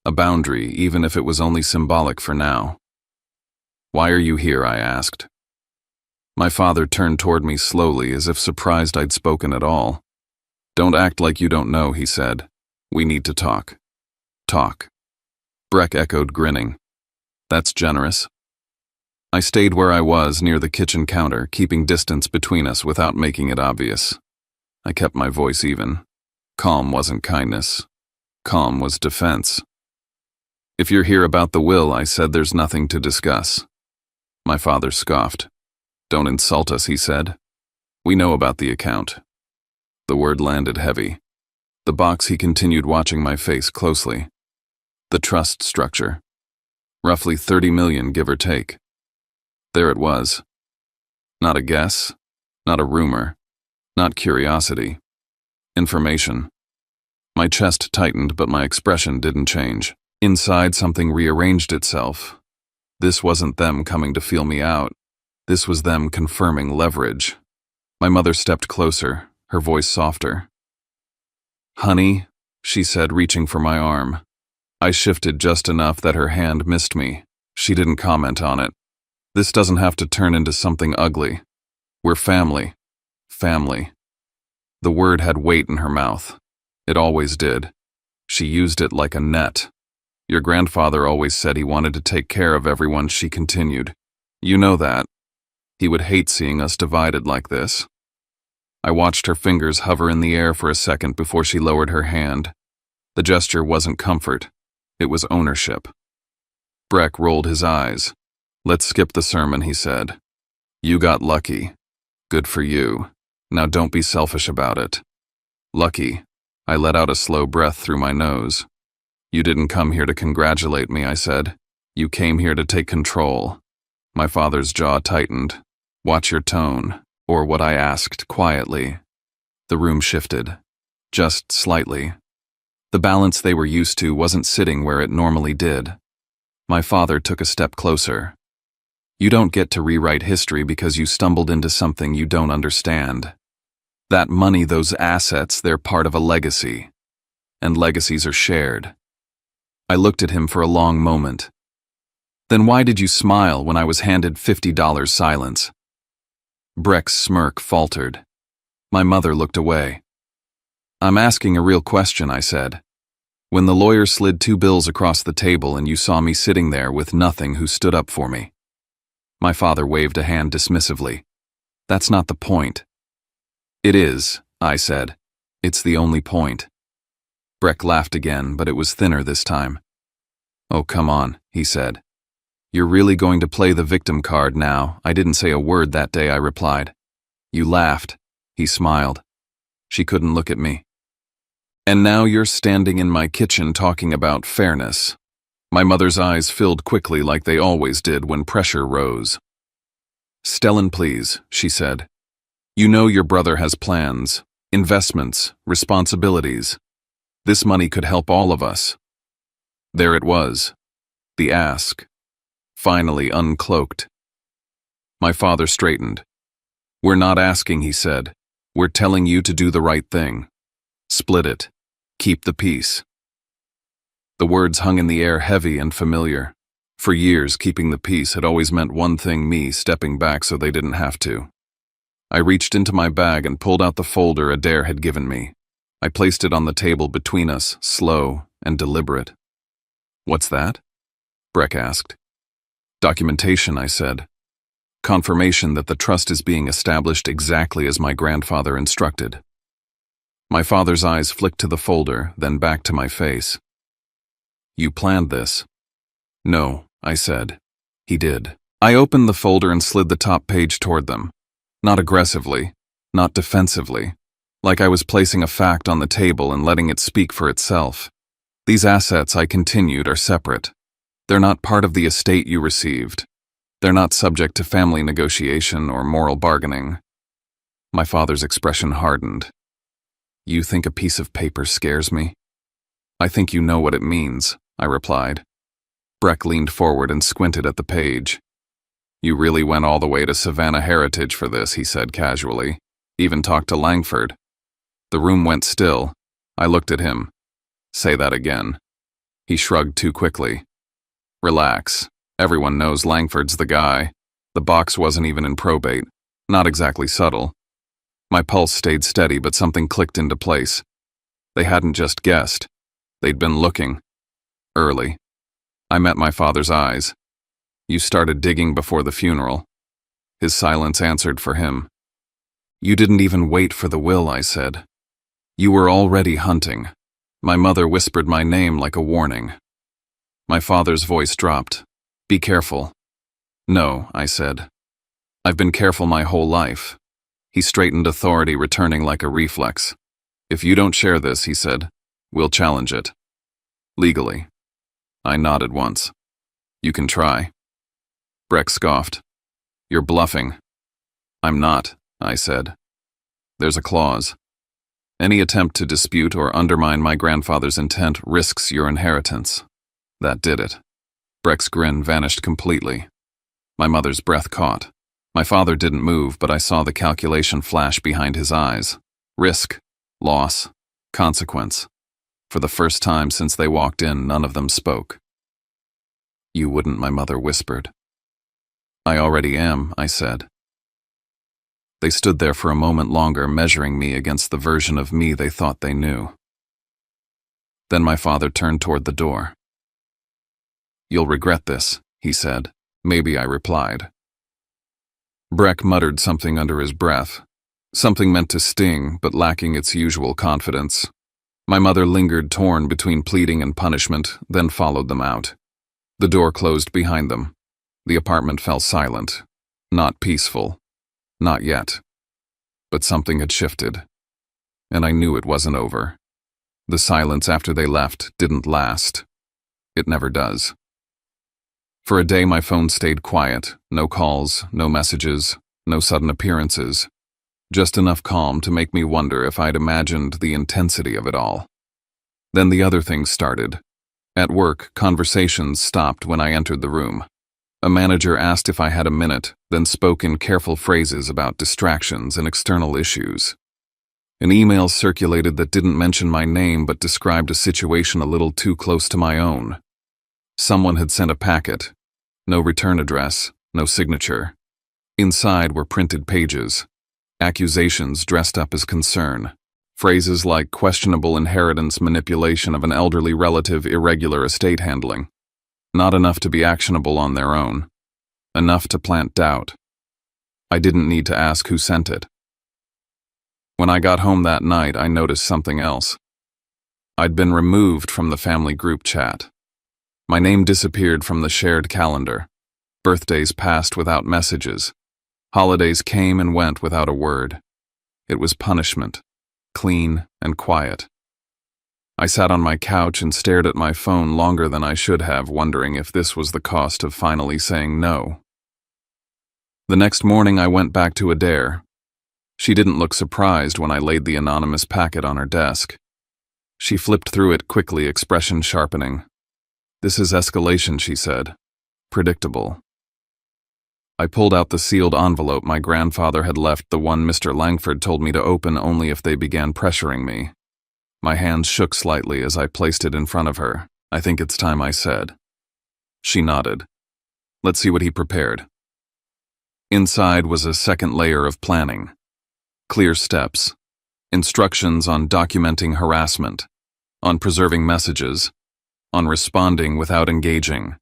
A: A boundary, even if it was only symbolic for now. "Why are you here?" I asked. My father turned toward me slowly, as if surprised I'd spoken at all. "Don't act like you don't know," he said. "We need to talk." "Talk." Breck echoed, grinning. "That's generous." I stayed where I was, near the kitchen counter, keeping distance between us without making it obvious. I kept my voice even. Calm wasn't kindness. Calm was defense. "If you're here about the will," I said, "there's nothing to discuss." My father scoffed. "Don't insult us," he said. "We know about the account." The word landed heavy. The box, he continued, watching my face closely. "The trust structure. Roughly 30 million, give or take." There it was. Not a guess, not a rumor, not curiosity. Information. My chest tightened, but my expression didn't change. Inside, something rearranged itself. This wasn't them coming to feel me out. This was them confirming leverage. My mother stepped closer, her voice softer. "Honey," she said, reaching for my arm. I shifted just enough that her hand missed me. She didn't comment on it. "This doesn't have to turn into something ugly. We're family. Family." The word had weight in her mouth. It always did. She used it like a net. "Your grandfather always said he wanted to take care of everyone," she continued. "You know that. He would hate seeing us divided like this." I watched her fingers hover in the air for a second before she lowered her hand. The gesture wasn't comfort. It was ownership. Breck rolled his eyes. "Let's skip the sermon," he said. "You got lucky. Good for you. Now don't be selfish about it." "Lucky." I let out a slow breath through my nose. "You didn't come here to congratulate me," I said. "You came here to take control." My father's jaw tightened. "Watch your tone," or what I asked quietly. The room shifted. just slightly. The balance they were used to wasn't sitting where it normally did. My father took a step closer. You don't get to rewrite history because you stumbled into something you don't understand. That money, those assets, they're part of a legacy. And legacies are shared. I looked at him for a long moment. Then why did you smile when I was handed $50 silence? Breck's smirk faltered. My mother looked away. I'm asking a real question, I said. When the lawyer slid 2 bills across the table and you saw me sitting there with nothing, who stood up for me? My father waved a hand dismissively. That's not the point. It is, I said. It's the only point. Breck laughed again, but it was thinner this time. Oh, come on, he said. You're really going to play the victim card now? I didn't say a word that day, I replied. You laughed. He smiled. She couldn't look at me. And now you're standing in my kitchen talking about fairness. My mother's eyes filled quickly like they always did when pressure rose. Stellan, please, she said. You know your brother has plans, investments, responsibilities. This money could help all of us. There it was. The ask. Finally uncloaked. My father straightened. We're not asking, he said. We're telling you to do the right thing. Split it. Keep the peace. The words hung in the air, heavy and familiar. For years, keeping the peace had always meant one thing: me stepping back so they didn't have to. I reached into my bag and pulled out the folder Adair had given me. I placed it on the table between us, slow and deliberate. What's that? Breck asked. Documentation, I said. Confirmation that the trust is being established exactly as my grandfather instructed. My father's eyes flicked to the folder, then back to my face. You planned this? No, I said. He did. I opened the folder and slid the top page toward them. Not aggressively, not defensively, like I was placing a fact on the table and letting it speak for itself. These assets, I continued, are separate. They're not part of the estate you received. They're not subject to family negotiation or moral bargaining. My father's expression hardened. You think a piece of paper scares me? I think you know what it means, I replied. Breck leaned forward and squinted at the page. You really went all the way to Savannah Heritage for this, he said casually. Even talked to Langford. The room went still. I looked at him. Say that again. He shrugged too quickly. Relax. Everyone knows Langford's the guy. The box wasn't even in probate. Not exactly subtle. My pulse stayed steady, but something clicked into place. They hadn't just guessed. They'd been looking. Early. I met my father's eyes. You started digging before the funeral. His silence answered for him. You didn't even wait for the will, I said. You were already hunting. My mother whispered my name like a warning. My father's voice dropped. Be careful. No, I said. I've been careful my whole life. He straightened, authority returning like a reflex. If you don't share this, he said, we'll challenge it. Legally. I nodded once. You can try. Breck scoffed. You're bluffing. I'm not, I said. There's a clause. Any attempt to dispute or undermine my grandfather's intent risks your inheritance. That did it. Breck's grin vanished completely. My mother's breath caught. My father didn't move, but I saw the calculation flash behind his eyes. Risk, loss, consequence. For the first time since they walked in, none of them spoke. You wouldn't, my mother whispered. I already am, I said. They stood there for a moment longer, measuring me against the version of me they thought they knew. Then my father turned toward the door. You'll regret this, he said. Maybe, I replied. Breck muttered something under his breath, something meant to sting but lacking its usual confidence. My mother lingered, torn between pleading and punishment, then followed them out. The door closed behind them. The apartment fell silent. Not peaceful. Not yet. But something had shifted. And I knew it wasn't over. The silence after they left didn't last. It never does. For a day my phone stayed quiet. No calls, no messages, no sudden appearances. just enough calm to make me wonder if I'd imagined the intensity of it all. Then the other things started. At work, conversations stopped when I entered the room. A manager asked if I had a minute, then spoke in careful phrases about distractions and external issues. An email circulated that didn't mention my name but described a situation a little too close to my own. Someone had sent a packet. No return address, no signature. Inside were printed pages. Accusations dressed up as concern. Phrases like questionable inheritance manipulation of an elderly relative, irregular estate handling. Not enough to be actionable on their own. Enough to plant doubt. I didn't need to ask who sent it. When I got home that night, I noticed something else. I'd been removed from the family group chat. My name disappeared from the shared calendar. Birthdays passed without messages. Holidays came and went without a word. It was punishment, clean and quiet. I sat on my couch and stared at my phone longer than I should have, wondering if this was the cost of finally saying no. The next morning, I went back to Adair. She didn't look surprised when I laid the anonymous packet on her desk. She flipped through it quickly, expression sharpening. "This is escalation," she said. "Predictable." I pulled out the sealed envelope my grandfather had left, the one Mr. Langford told me to open only if they began pressuring me. My hands shook slightly as I placed it in front of her. "I think it's time," I said. She nodded. "Let's see what he prepared." Inside was a second layer of planning. Clear steps. Instructions on documenting harassment, on preserving messages, on responding without engaging.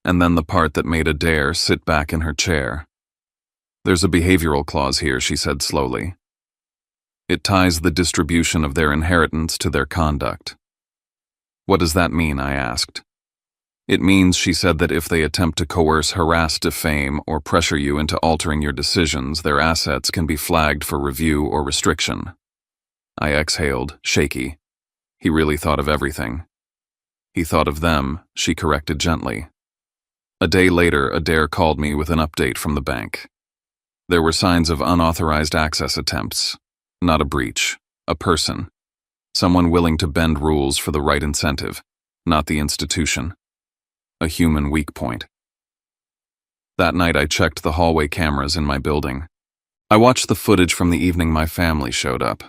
A: And then the part that made Adair sit back in her chair. "There's a behavioral clause here," she said slowly. "It ties the distribution of their inheritance to their conduct." "What does that mean?" I asked. "It means," she said, "that if they attempt to coerce, harass, defame, or pressure you into altering your decisions, their assets can be flagged for review or restriction." I exhaled, shaky. He really thought of everything. "He thought of them," she corrected gently. A day later, Adair called me with an update from the bank. There were signs of unauthorized access attempts. Not a breach, a person. Someone willing to bend rules for the right incentive, not the institution. A human weak point. That night I checked the hallway cameras in my building. I watched the footage from the evening my family showed up.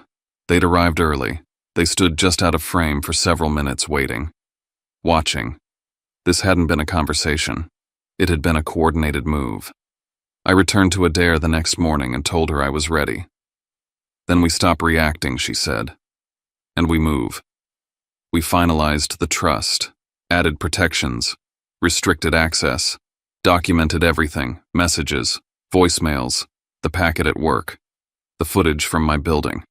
A: They'd arrived early. They stood just out of frame for several minutes waiting. Watching. This hadn't been a conversation. It had been a coordinated move. I returned to Adair the next morning and told her I was ready. "Then we stop reacting," she said. "And we move." We finalized the trust, added protections, restricted access, documented everything, messages, voicemails, the packet at work, the footage from my building.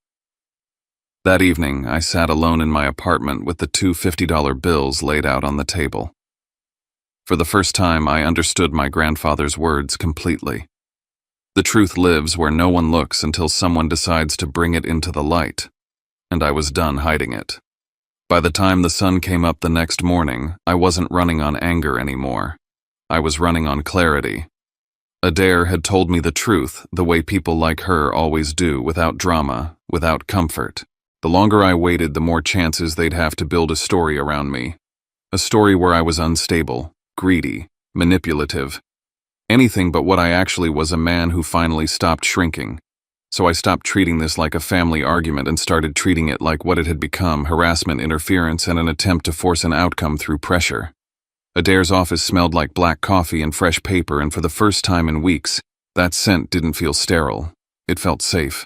A: That evening, I sat alone in my apartment with the two $50 bills laid out on the table. For the first time, I understood my grandfather's words completely. The truth lives where no one looks until someone decides to bring it into the light, and I was done hiding it. By the time the sun came up the next morning, I wasn't running on anger anymore. I was running on clarity. Adair had told me the truth, the way people like her always do, without drama, without comfort. The longer I waited, the more chances they'd have to build a story around me. A story where I was unstable, greedy, manipulative. Anything but what I actually was, a man who finally stopped shrinking. So I stopped treating this like a family argument and started treating it like what it had become: harassment, interference, and an attempt to force an outcome through pressure. Adair's office smelled like black coffee and fresh paper, and for the first time in weeks, that scent didn't feel sterile. It felt safe.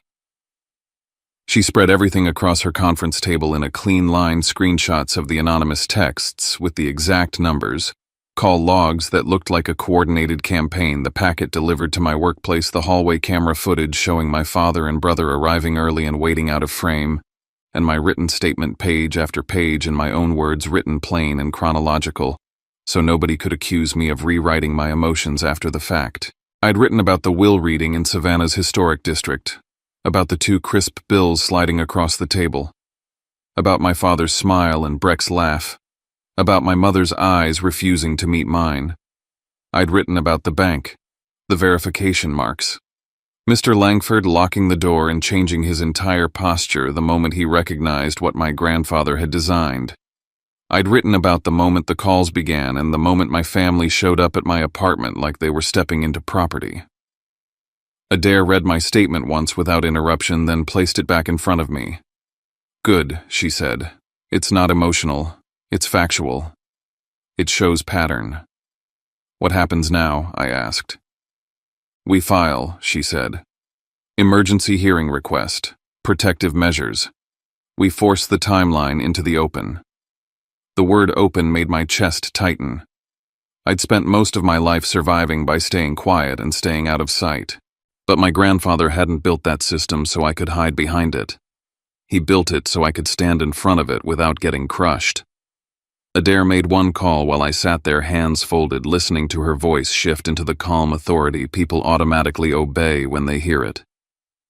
A: She spread everything across her conference table in a clean line, screenshots of the anonymous texts with the exact numbers, call logs that looked like a coordinated campaign, the packet delivered to my workplace, the hallway camera footage showing my father and brother arriving early and waiting out of frame, and my written statement page after page in my own words, written plain and chronological, so nobody could accuse me of rewriting my emotions after the fact. I'd written about the will reading in Savannah's historic district, about the two crisp bills sliding across the table, about my father's smile and Breck's laugh, about my mother's eyes refusing to meet mine. I'd written about the bank, the verification marks, Mr. Langford locking the door and changing his entire posture the moment he recognized what my grandfather had designed. I'd written about the moment the calls began and the moment my family showed up at my apartment like they were stepping into property. Adair read my statement once without interruption, then placed it back in front of me. "Good," she said. "It's not emotional. It's factual. It shows pattern." "What happens now?" I asked. "We file," she said. "Emergency hearing request. Protective measures. We force the timeline into the open." The word open made my chest tighten. I'd spent most of my life surviving by staying quiet and staying out of sight. But my grandfather hadn't built that system so I could hide behind it. He built it so I could stand in front of it without getting crushed. Adair made one call while I sat there, hands folded, listening to her voice shift into the calm authority people automatically obey when they hear it.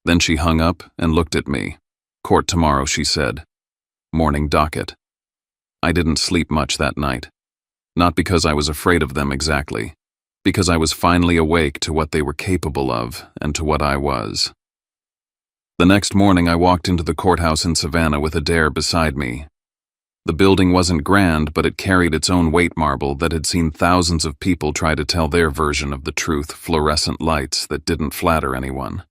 A: Then she hung up and looked at me. "Court tomorrow," she said. "Morning docket." I didn't sleep much that night. Not because I was afraid of them exactly. Because I was finally awake to what they were capable of and to what I was. The next morning I walked into the courthouse in Savannah with Adair beside me. The building wasn't grand, but it carried its own weight marble that had seen thousands of people try to tell their version of the truth, fluorescent lights that didn't flatter anyone,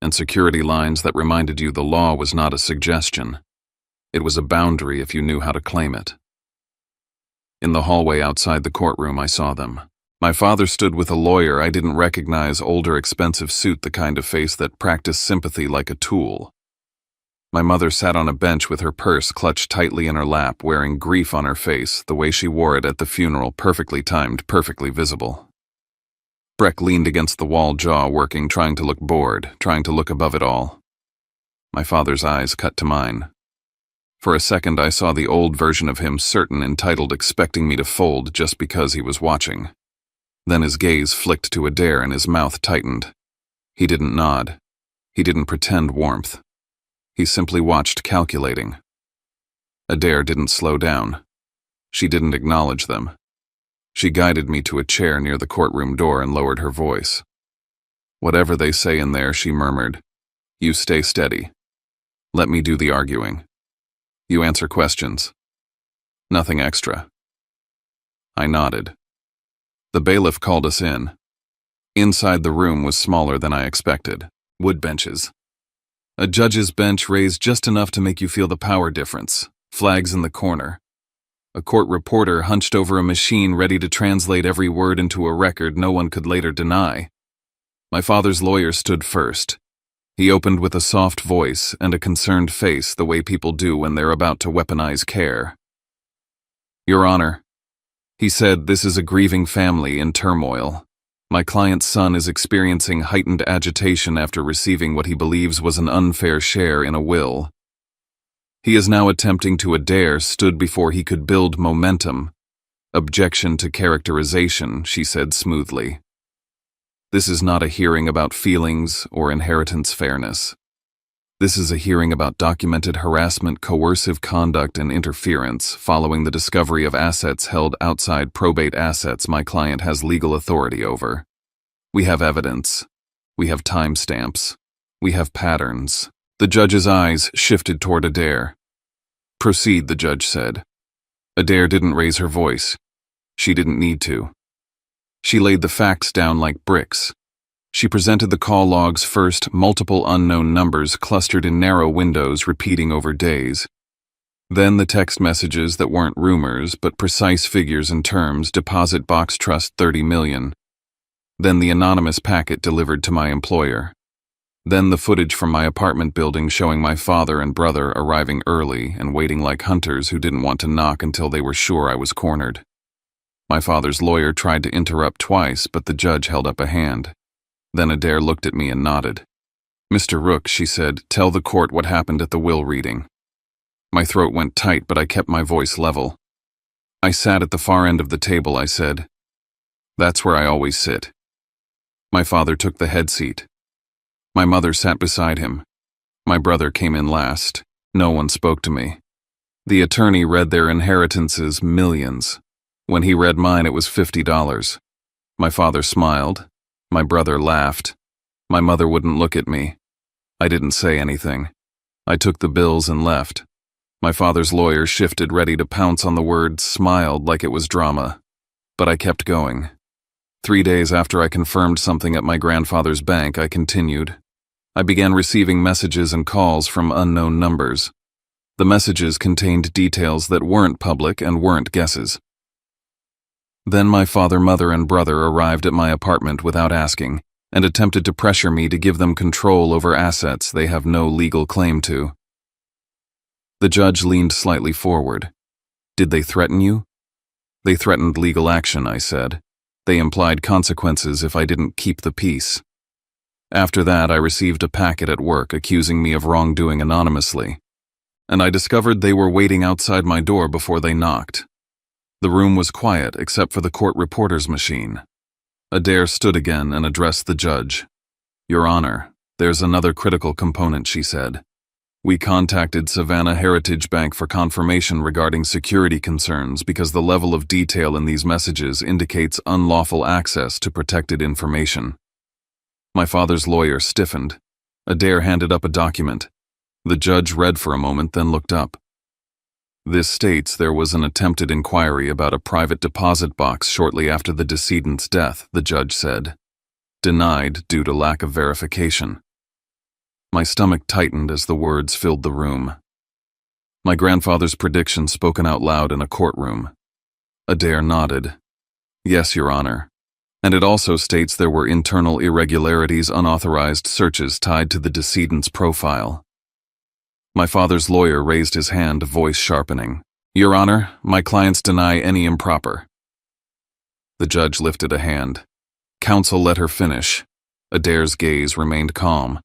A: and security lines that reminded you the law was not a suggestion. It was a boundary if you knew how to claim it. In the hallway outside the courtroom I saw them. My father stood with a lawyer I didn't recognize, older, expensive suit, the kind of face that practiced sympathy like a tool. My mother sat on a bench with her purse clutched tightly in her lap, wearing grief on her face, the way she wore it at the funeral, perfectly timed, perfectly visible. Breck leaned against the wall, jaw working, trying to look bored, trying to look above it all. My father's eyes cut to mine. For a second I saw the old version of him, certain, entitled, expecting me to fold just because he was watching. Then his gaze flicked to Adair and his mouth tightened. He didn't nod. He didn't pretend warmth. He simply watched, calculating. Adair didn't slow down. She didn't acknowledge them. She guided me to a chair near the courtroom door and lowered her voice. "Whatever they say in there," she murmured, "you stay steady. Let me do the arguing. You answer questions. Nothing extra." I nodded. The bailiff called us in. Inside, the room was smaller than I expected. Wood benches. A judge's bench raised just enough to make you feel the power difference. Flags in the corner. A court reporter hunched over a machine ready to translate every word into a record no one could later deny. My father's lawyer stood first. He opened with a soft voice and a concerned face, the way people do when they're about to weaponize care. "Your Honor," he said, "this is a grieving family in turmoil. My client's son is experiencing heightened agitation after receiving what he believes was an unfair share in a will. He is now attempting to Adair stood before he could build momentum. Objection to characterization," she said smoothly. "This is not a hearing about feelings or inheritance fairness. This is a hearing about documented harassment, coercive conduct, and interference following the discovery of assets held outside probate assets my client has legal authority over. We have evidence. We have timestamps. We have patterns." The judge's eyes shifted toward Adair. "Proceed," the judge said. Adair didn't raise her voice. She didn't need to. She laid the facts down like bricks. She presented the call logs first, multiple unknown numbers clustered in narrow windows repeating over days. Then the text messages that weren't rumors but precise figures and terms, deposit box trust 30 million. Then the anonymous packet delivered to my employer. Then the footage from my apartment building showing my father and brother arriving early and waiting like hunters who didn't want to knock until they were sure I was cornered. My father's lawyer tried to interrupt twice, but the judge held up a hand. Then Adair looked at me and nodded. "Mr. Rook," she said, "tell the court what happened at the will reading." My throat went tight, but I kept my voice level. "I sat at the far end of the table," I said. "That's where I always sit." My father took the head seat. My mother sat beside him. My brother came in last. No one spoke to me. The attorney read their inheritances, millions. When he read mine, it was $50. My father smiled. My brother laughed. My mother wouldn't look at me. I didn't say anything. I took the bills and left. My father's lawyer shifted, ready to pounce on the word, smiled like it was drama. But I kept going. 3 days after I confirmed something at my grandfather's bank, I continued. I began receiving messages and calls from unknown numbers. The messages contained details that weren't public and weren't guesses. Then my father, mother, and brother arrived at my apartment without asking and attempted to pressure me to give them control over assets they have no legal claim to. The judge leaned slightly forward. Did they threaten you? They threatened legal action, I said. They implied consequences if I didn't keep the peace. After that, I received a packet at work accusing me of wrongdoing anonymously, and I discovered they were waiting outside my door before they knocked. The room was quiet except for the court reporter's machine. Adair stood again and addressed the judge. Your Honor, there's another critical component, she said. We contacted Savannah Heritage Bank for confirmation regarding security concerns because the level of detail in these messages indicates unlawful access to protected information. My father's lawyer stiffened. Adair handed up a document. The judge read for a moment, then looked up. This states there was an attempted inquiry about a private deposit box shortly after the decedent's death, the judge said. Denied due to lack of verification. My stomach tightened as the words filled the room. My grandfather's prediction spoken out loud in a courtroom. Adair nodded. Yes, Your Honor. And it also states there were internal irregularities, unauthorized searches tied to the decedent's profile. My father's lawyer raised his hand, voice sharpening. Your Honor, my clients deny any improper. The judge lifted a hand. Counsel let her finish. Adair's gaze remained calm.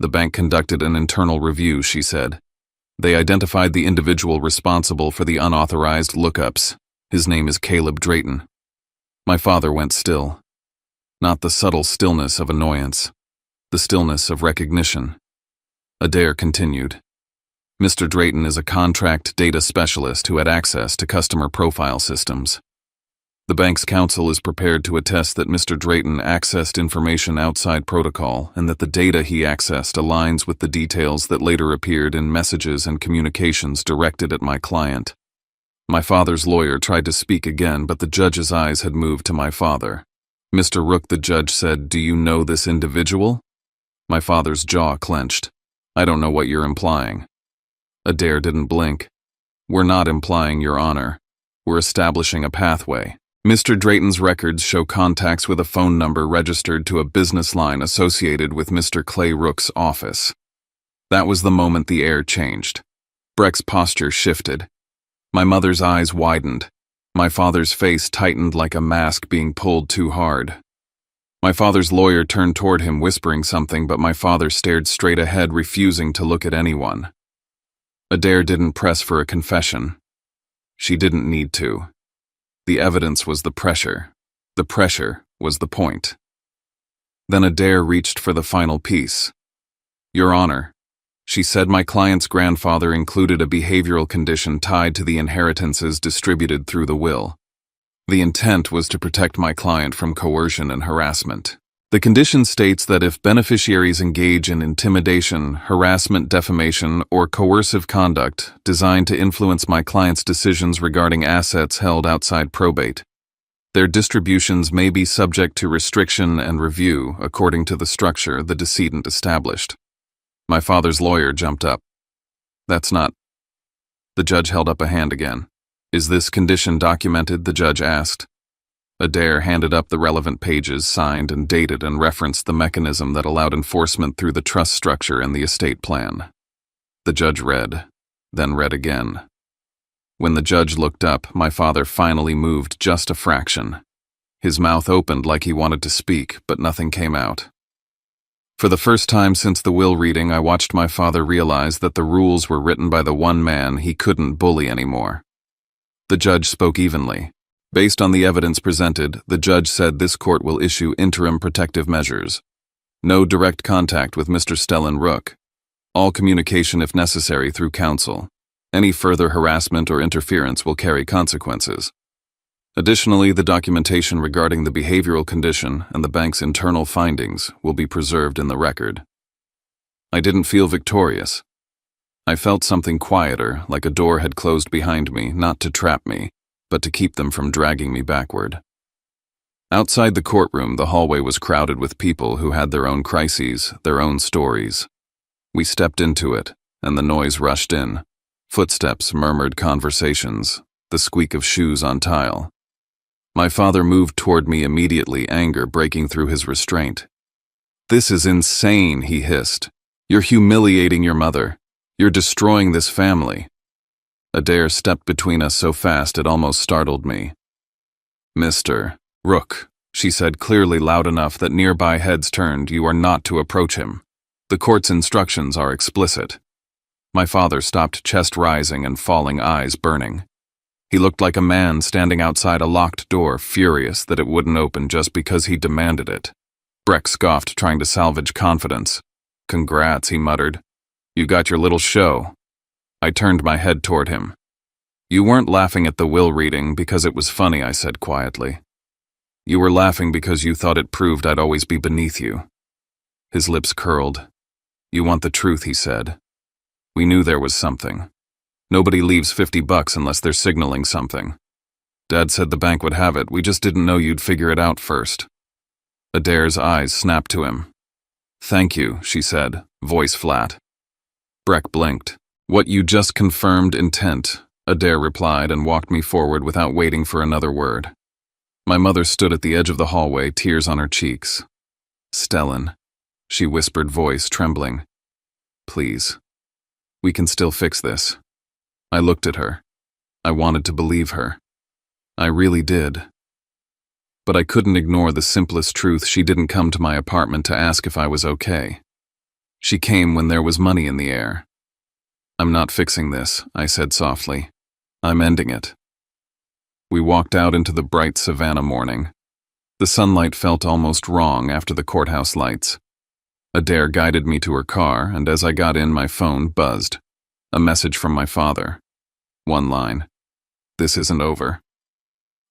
A: The bank conducted an internal review, she said. They identified the individual responsible for the unauthorized lookups. His name is Caleb Drayton. My father went still. Not the subtle stillness of annoyance, the stillness of recognition. Adair continued. Mr. Drayton is a contract data specialist who had access to customer profile systems. The bank's counsel is prepared to attest that Mr. Drayton accessed information outside protocol and that the data he accessed aligns with the details that later appeared in messages and communications directed at my client. My father's lawyer tried to speak again, but the judge's eyes had moved to my father. Mr. Rook, the judge said, do you know this individual? My father's jaw clenched. I don't know what you're implying. Adair didn't blink. We're not implying, Your Honor. We're establishing a pathway. Mr. Drayton's records show contacts with a phone number registered to a business line associated with Mr. Clay Rook's office. That was the moment the air changed. Breck's posture shifted. My mother's eyes widened. My father's face tightened like a mask being pulled too hard. My father's lawyer turned toward him, whispering something, but my father stared straight ahead, refusing to look at anyone. Adair didn't press for a confession. She didn't need to. The evidence was the pressure. The pressure was the point. Then Adair reached for the final piece. Your Honor, she said my client's grandfather included a behavioral condition tied to the inheritances distributed through the will. The intent was to protect my client from coercion and harassment. The condition states that if beneficiaries engage in intimidation, harassment, defamation, or coercive conduct designed to influence my client's decisions regarding assets held outside probate, their distributions may be subject to restriction and review according to the structure the decedent established. My father's lawyer jumped up. That's not... The judge held up a hand again. Is this condition documented? The judge asked. Adair handed up the relevant pages, signed and dated, and referenced the mechanism that allowed enforcement through the trust structure and the estate plan. The judge read, then read again. When the judge looked up, my father finally moved just a fraction. His mouth opened like he wanted to speak, but nothing came out. For the first time since the will reading, I watched my father realize that the rules were written by the one man he couldn't bully anymore. The judge spoke evenly. Based on the evidence presented, the judge said this court will issue interim protective measures. No direct contact with Mr. Stellan Rook. All communication if necessary through counsel. Any further harassment or interference will carry consequences. Additionally, the documentation regarding the behavioral condition and the bank's internal findings will be preserved in the record. I didn't feel victorious. I felt something quieter, like a door had closed behind me, not to trap me, but to keep them from dragging me backward. Outside the courtroom, the hallway was crowded with people who had their own crises, their own stories. We stepped into it, and the noise rushed in. Footsteps, murmured conversations, the squeak of shoes on tile. My father moved toward me immediately, anger breaking through his restraint. "This is insane," he hissed. "You're humiliating your mother. You're destroying this family." Adair stepped between us so fast it almost startled me. "Mr. Rook," she said clearly loud enough that nearby heads turned, "you are not to approach him. The court's instructions are explicit." My father stopped, chest rising and falling, eyes burning. He looked like a man standing outside a locked door, furious that it wouldn't open just because he demanded it. Breck scoffed, trying to salvage confidence. "Congrats," he muttered. "You got your little show." I turned my head toward him. "You weren't laughing at the will reading because it was funny," I said quietly. "You were laughing because you thought it proved I'd always be beneath you." His lips curled. "You want the truth," he said. We knew there was something. Nobody leaves $50 unless they're signaling something. Dad said the bank would have it, we just didn't know you'd figure it out first. Adair's eyes snapped to him. "Thank you," she said, voice flat. Breck blinked. "What you just confirmed intent," Adair replied and walked me forward without waiting for another word. My mother stood at the edge of the hallway, tears on her cheeks. "Stellan," she whispered, voice trembling. "Please. We can still fix this." I looked at her. I wanted to believe her. I really did. But I couldn't ignore the simplest truth: she didn't come to my apartment to ask if I was okay. She came when there was money in the air. "I'm not fixing this," I said softly. "I'm ending it." We walked out into the bright Savannah morning. The sunlight felt almost wrong after the courthouse lights. Adair guided me to her car, and as I got in, my phone buzzed. A message from my father. One line. "This isn't over."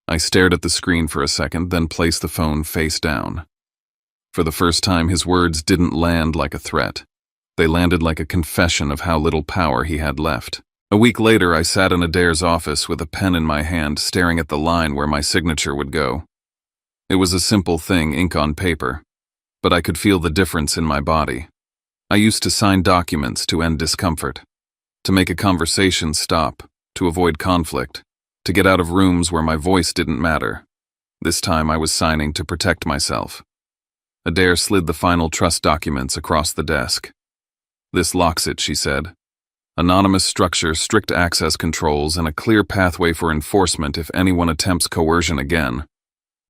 A: I stared at the screen for a second, then placed the phone face down. For the first time, his words didn't land like a threat. They landed like a confession of how little power he had left. A week later, I sat in Adair's office with a pen in my hand, staring at the line where my signature would go. It was a simple thing, ink on paper, but I could feel the difference in my body. I used to sign documents to end discomfort, to make a conversation stop, to avoid conflict, to get out of rooms where my voice didn't matter. This time I was signing to protect myself. Adair slid the final trust documents across the desk. "This locks it," she said. "Anonymous structure, strict access controls, and a clear pathway for enforcement if anyone attempts coercion again.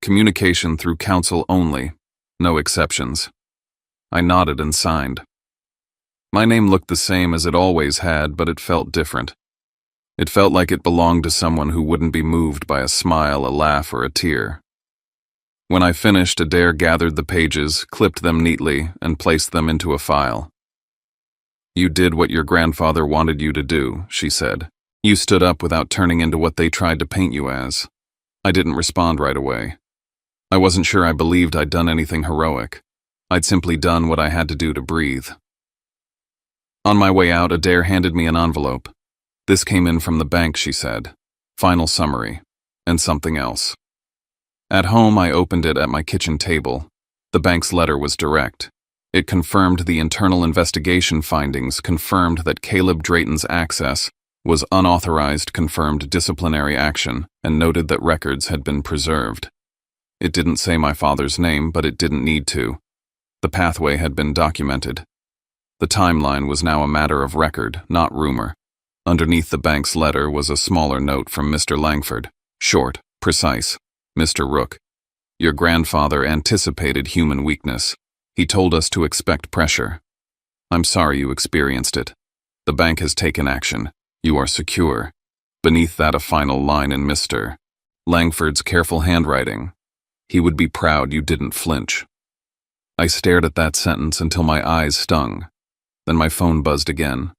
A: Communication through counsel only, no exceptions." I nodded and signed. My name looked the same as it always had, but it felt different. It felt like it belonged to someone who wouldn't be moved by a smile, a laugh, or a tear. When I finished, Adair gathered the pages, clipped them neatly, and placed them into a file. "You did what your grandfather wanted you to do," she said. "You stood up without turning into what they tried to paint you as." I didn't respond right away. I wasn't sure I believed I'd done anything heroic. I'd simply done what I had to do to breathe. On my way out, Adair handed me an envelope. "This came in from the bank," she said. "Final summary, and something else." At home, I opened it at my kitchen table. The bank's letter was direct. It confirmed the internal investigation findings, confirmed that Caleb Drayton's access was unauthorized, confirmed disciplinary action, and noted that records had been preserved. It didn't say my father's name, but it didn't need to. The pathway had been documented. The timeline was now a matter of record, not rumor. Underneath the bank's letter was a smaller note from Mr. Langford. Short, precise. "Mr. Rook, your grandfather anticipated human weakness. He told us to expect pressure. I'm sorry you experienced it. The bank has taken action. You are secure." Beneath that, a final line in Mr. Langford's careful handwriting. "He would be proud you didn't flinch." I stared at that sentence until my eyes stung. Then my phone buzzed again.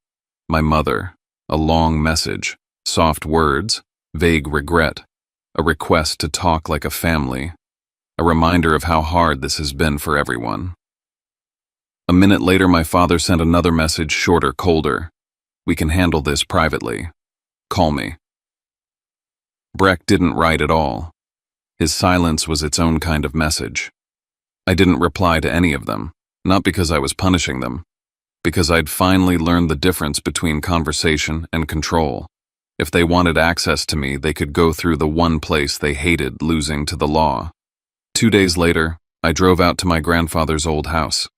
A: My mother. A long message. Soft words. Vague regret. a request to talk like a family, a reminder of how hard this has been for everyone. A minute later, my father sent another message, shorter, colder. "We can handle this privately. Call me." Breck didn't write at all. His silence was its own kind of message. I didn't reply to any of them, not because I was punishing them, because I'd finally learned the difference between conversation and control. If they wanted access to me, they could go through the one place they hated losing to the law. 2 days later, I drove out to my grandfather's old house.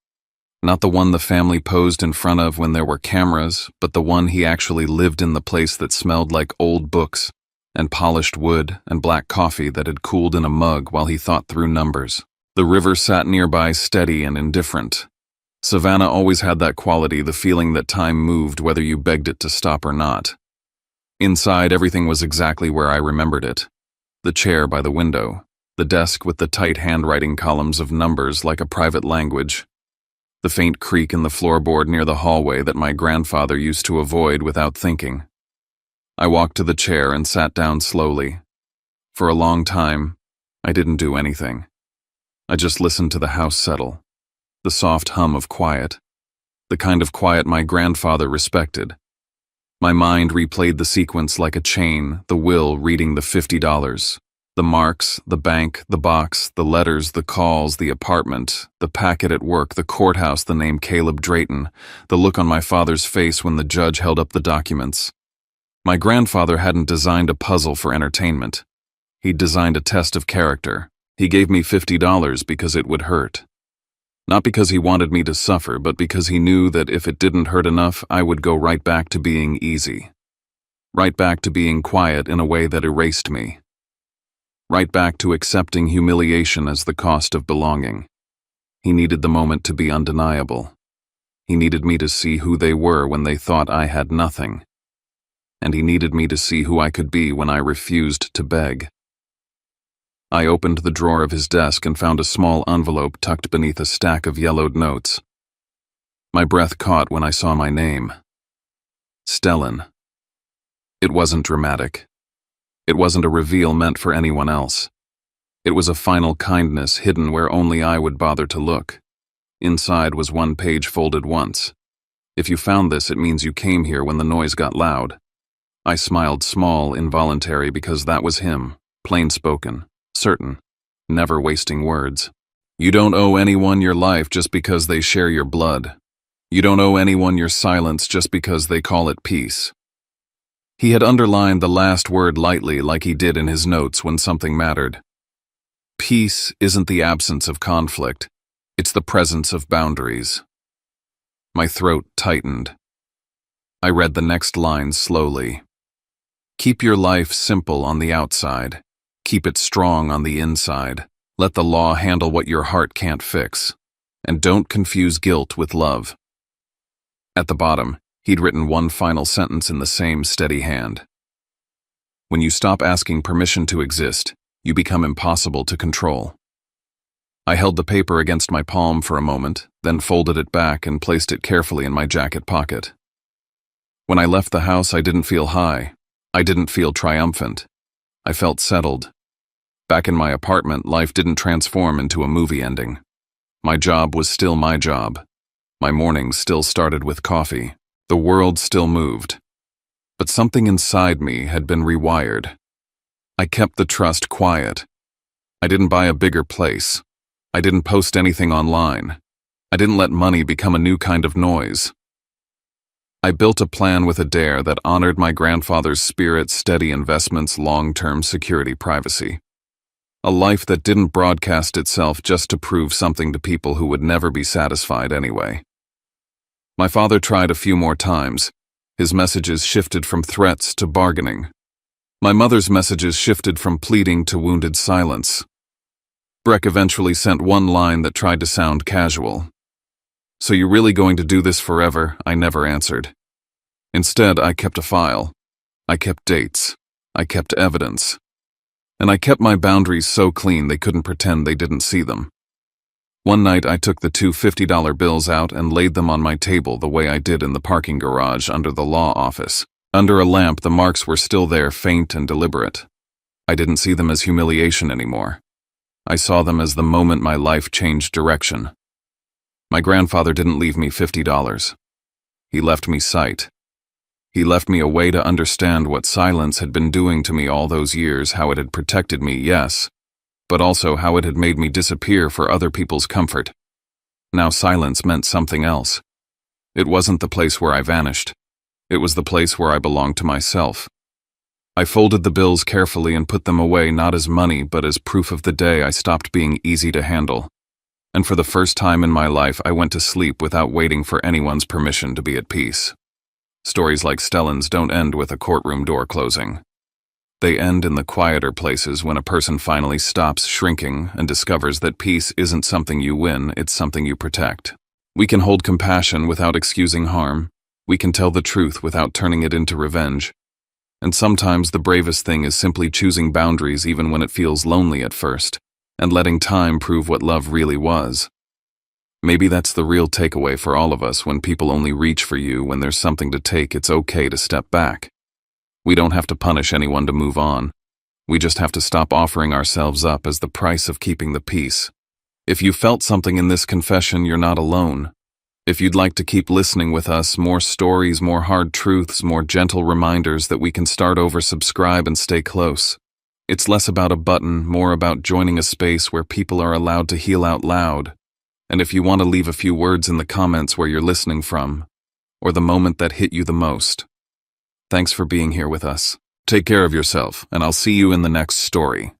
A: Not the one the family posed in front of when there were cameras, but the one he actually lived in, the place that smelled like old books and polished wood and black coffee that had cooled in a mug while he thought through numbers. The river sat nearby, steady and indifferent. Savannah always had that quality, the feeling that time moved whether you begged it to stop or not. Inside, everything was exactly where I remembered it. The chair by the window, the desk with the tight handwriting columns of numbers like a private language, the faint creak in the floorboard near the hallway that my grandfather used to avoid without thinking. I walked to the chair and sat down slowly. For a long time, I didn't do anything. I just listened to the house settle, the soft hum of quiet, the kind of quiet my grandfather respected. My mind replayed the sequence like a chain, the will reading the $50, the marks, the bank, the box, the letters, the calls, the apartment, the packet at work, the courthouse, the name Caleb Drayton, the look on my father's face when the judge held up the documents. My grandfather hadn't designed a puzzle for entertainment. He'd designed a test of character. He gave me $50 because it would hurt. Not because he wanted me to suffer, but because he knew that if it didn't hurt enough, I would go right back to being easy. Right back to being quiet in a way that erased me. Right back to accepting humiliation as the cost of belonging. He needed the moment to be undeniable. He needed me to see who they were when they thought I had nothing. And he needed me to see who I could be when I refused to beg. I opened the drawer of his desk and found a small envelope tucked beneath a stack of yellowed notes. My breath caught when I saw my name. Stellan. It wasn't dramatic. It wasn't a reveal meant for anyone else. It was a final kindness hidden where only I would bother to look. Inside was one page folded once. "If you found this, it means you came here when the noise got loud." I smiled, small, involuntary, because that was him, plain-spoken, certain, never wasting words. You don't owe anyone your life just because they share your blood. You don't owe anyone your silence just because they call it peace. He had underlined the last word lightly, like he did in his notes when something mattered. Peace isn't the absence of conflict, it's the presence of boundaries. My throat tightened. I read the next line slowly. Keep your life simple on the outside. Keep it strong on the inside. Let the law handle what your heart can't fix. And don't confuse guilt with love. At the bottom, he'd written one final sentence in the same steady hand. When you stop asking permission to exist, you become impossible to control. I held the paper against my palm for a moment, then folded it back and placed it carefully in my jacket pocket. When I left the house, I didn't feel high. I didn't feel triumphant. I felt settled. Back in my apartment, life didn't transform into a movie ending. My job was still my job. My mornings still started with coffee. The world still moved. But something inside me had been rewired. I kept the trust quiet. I didn't buy a bigger place. I didn't post anything online. I didn't let money become a new kind of noise. I built a plan with a dare that honored my grandfather's spirit, steady investments, long-term security, privacy. A life that didn't broadcast itself just to prove something to people who would never be satisfied anyway. My father tried a few more times. His messages shifted from threats to bargaining. My mother's messages shifted from pleading to wounded silence. Breck eventually sent one line that tried to sound casual. "So you're really going to do this forever?" I never answered. Instead, I kept a file. I kept dates. I kept evidence. And I kept my boundaries so clean they couldn't pretend they didn't see them. One night, I took the two $50 bills out and laid them on my table the way I did in the parking garage under the law office. Under a lamp, the marks were still there, faint and deliberate. I didn't see them as humiliation anymore. I saw them as the moment my life changed direction. My grandfather didn't leave me $50. He left me sight. He left me a way to understand what silence had been doing to me all those years, how it had protected me, yes, but also how it had made me disappear for other people's comfort. Now silence meant something else. It wasn't the place where I vanished. It was the place where I belonged to myself. I folded the bills carefully and put them away, not as money, but as proof of the day I stopped being easy to handle. And for the first time in my life, I went to sleep without waiting for anyone's permission to be at peace. Stories like Stellan's don't end with a courtroom door closing. They end in the quieter places when a person finally stops shrinking and discovers that peace isn't something you win, it's something you protect. We can hold compassion without excusing harm. We can tell the truth without turning it into revenge. And sometimes the bravest thing is simply choosing boundaries even when it feels lonely at first, and letting time prove what love really was. Maybe that's the real takeaway for all of us. When people only reach for you when there's something to take, it's okay to step back. We don't have to punish anyone to move on. We just have to stop offering ourselves up as the price of keeping the peace. If you felt something in this confession, you're not alone. If you'd like to keep listening with us, more stories, more hard truths, more gentle reminders that we can start over, subscribe and stay close. It's less about a button, more about joining a space where people are allowed to heal out loud. And if you want to leave a few words in the comments where you're listening from, or the moment that hit you the most. Thanks for being here with us. Take care of yourself, and I'll see you in the next story.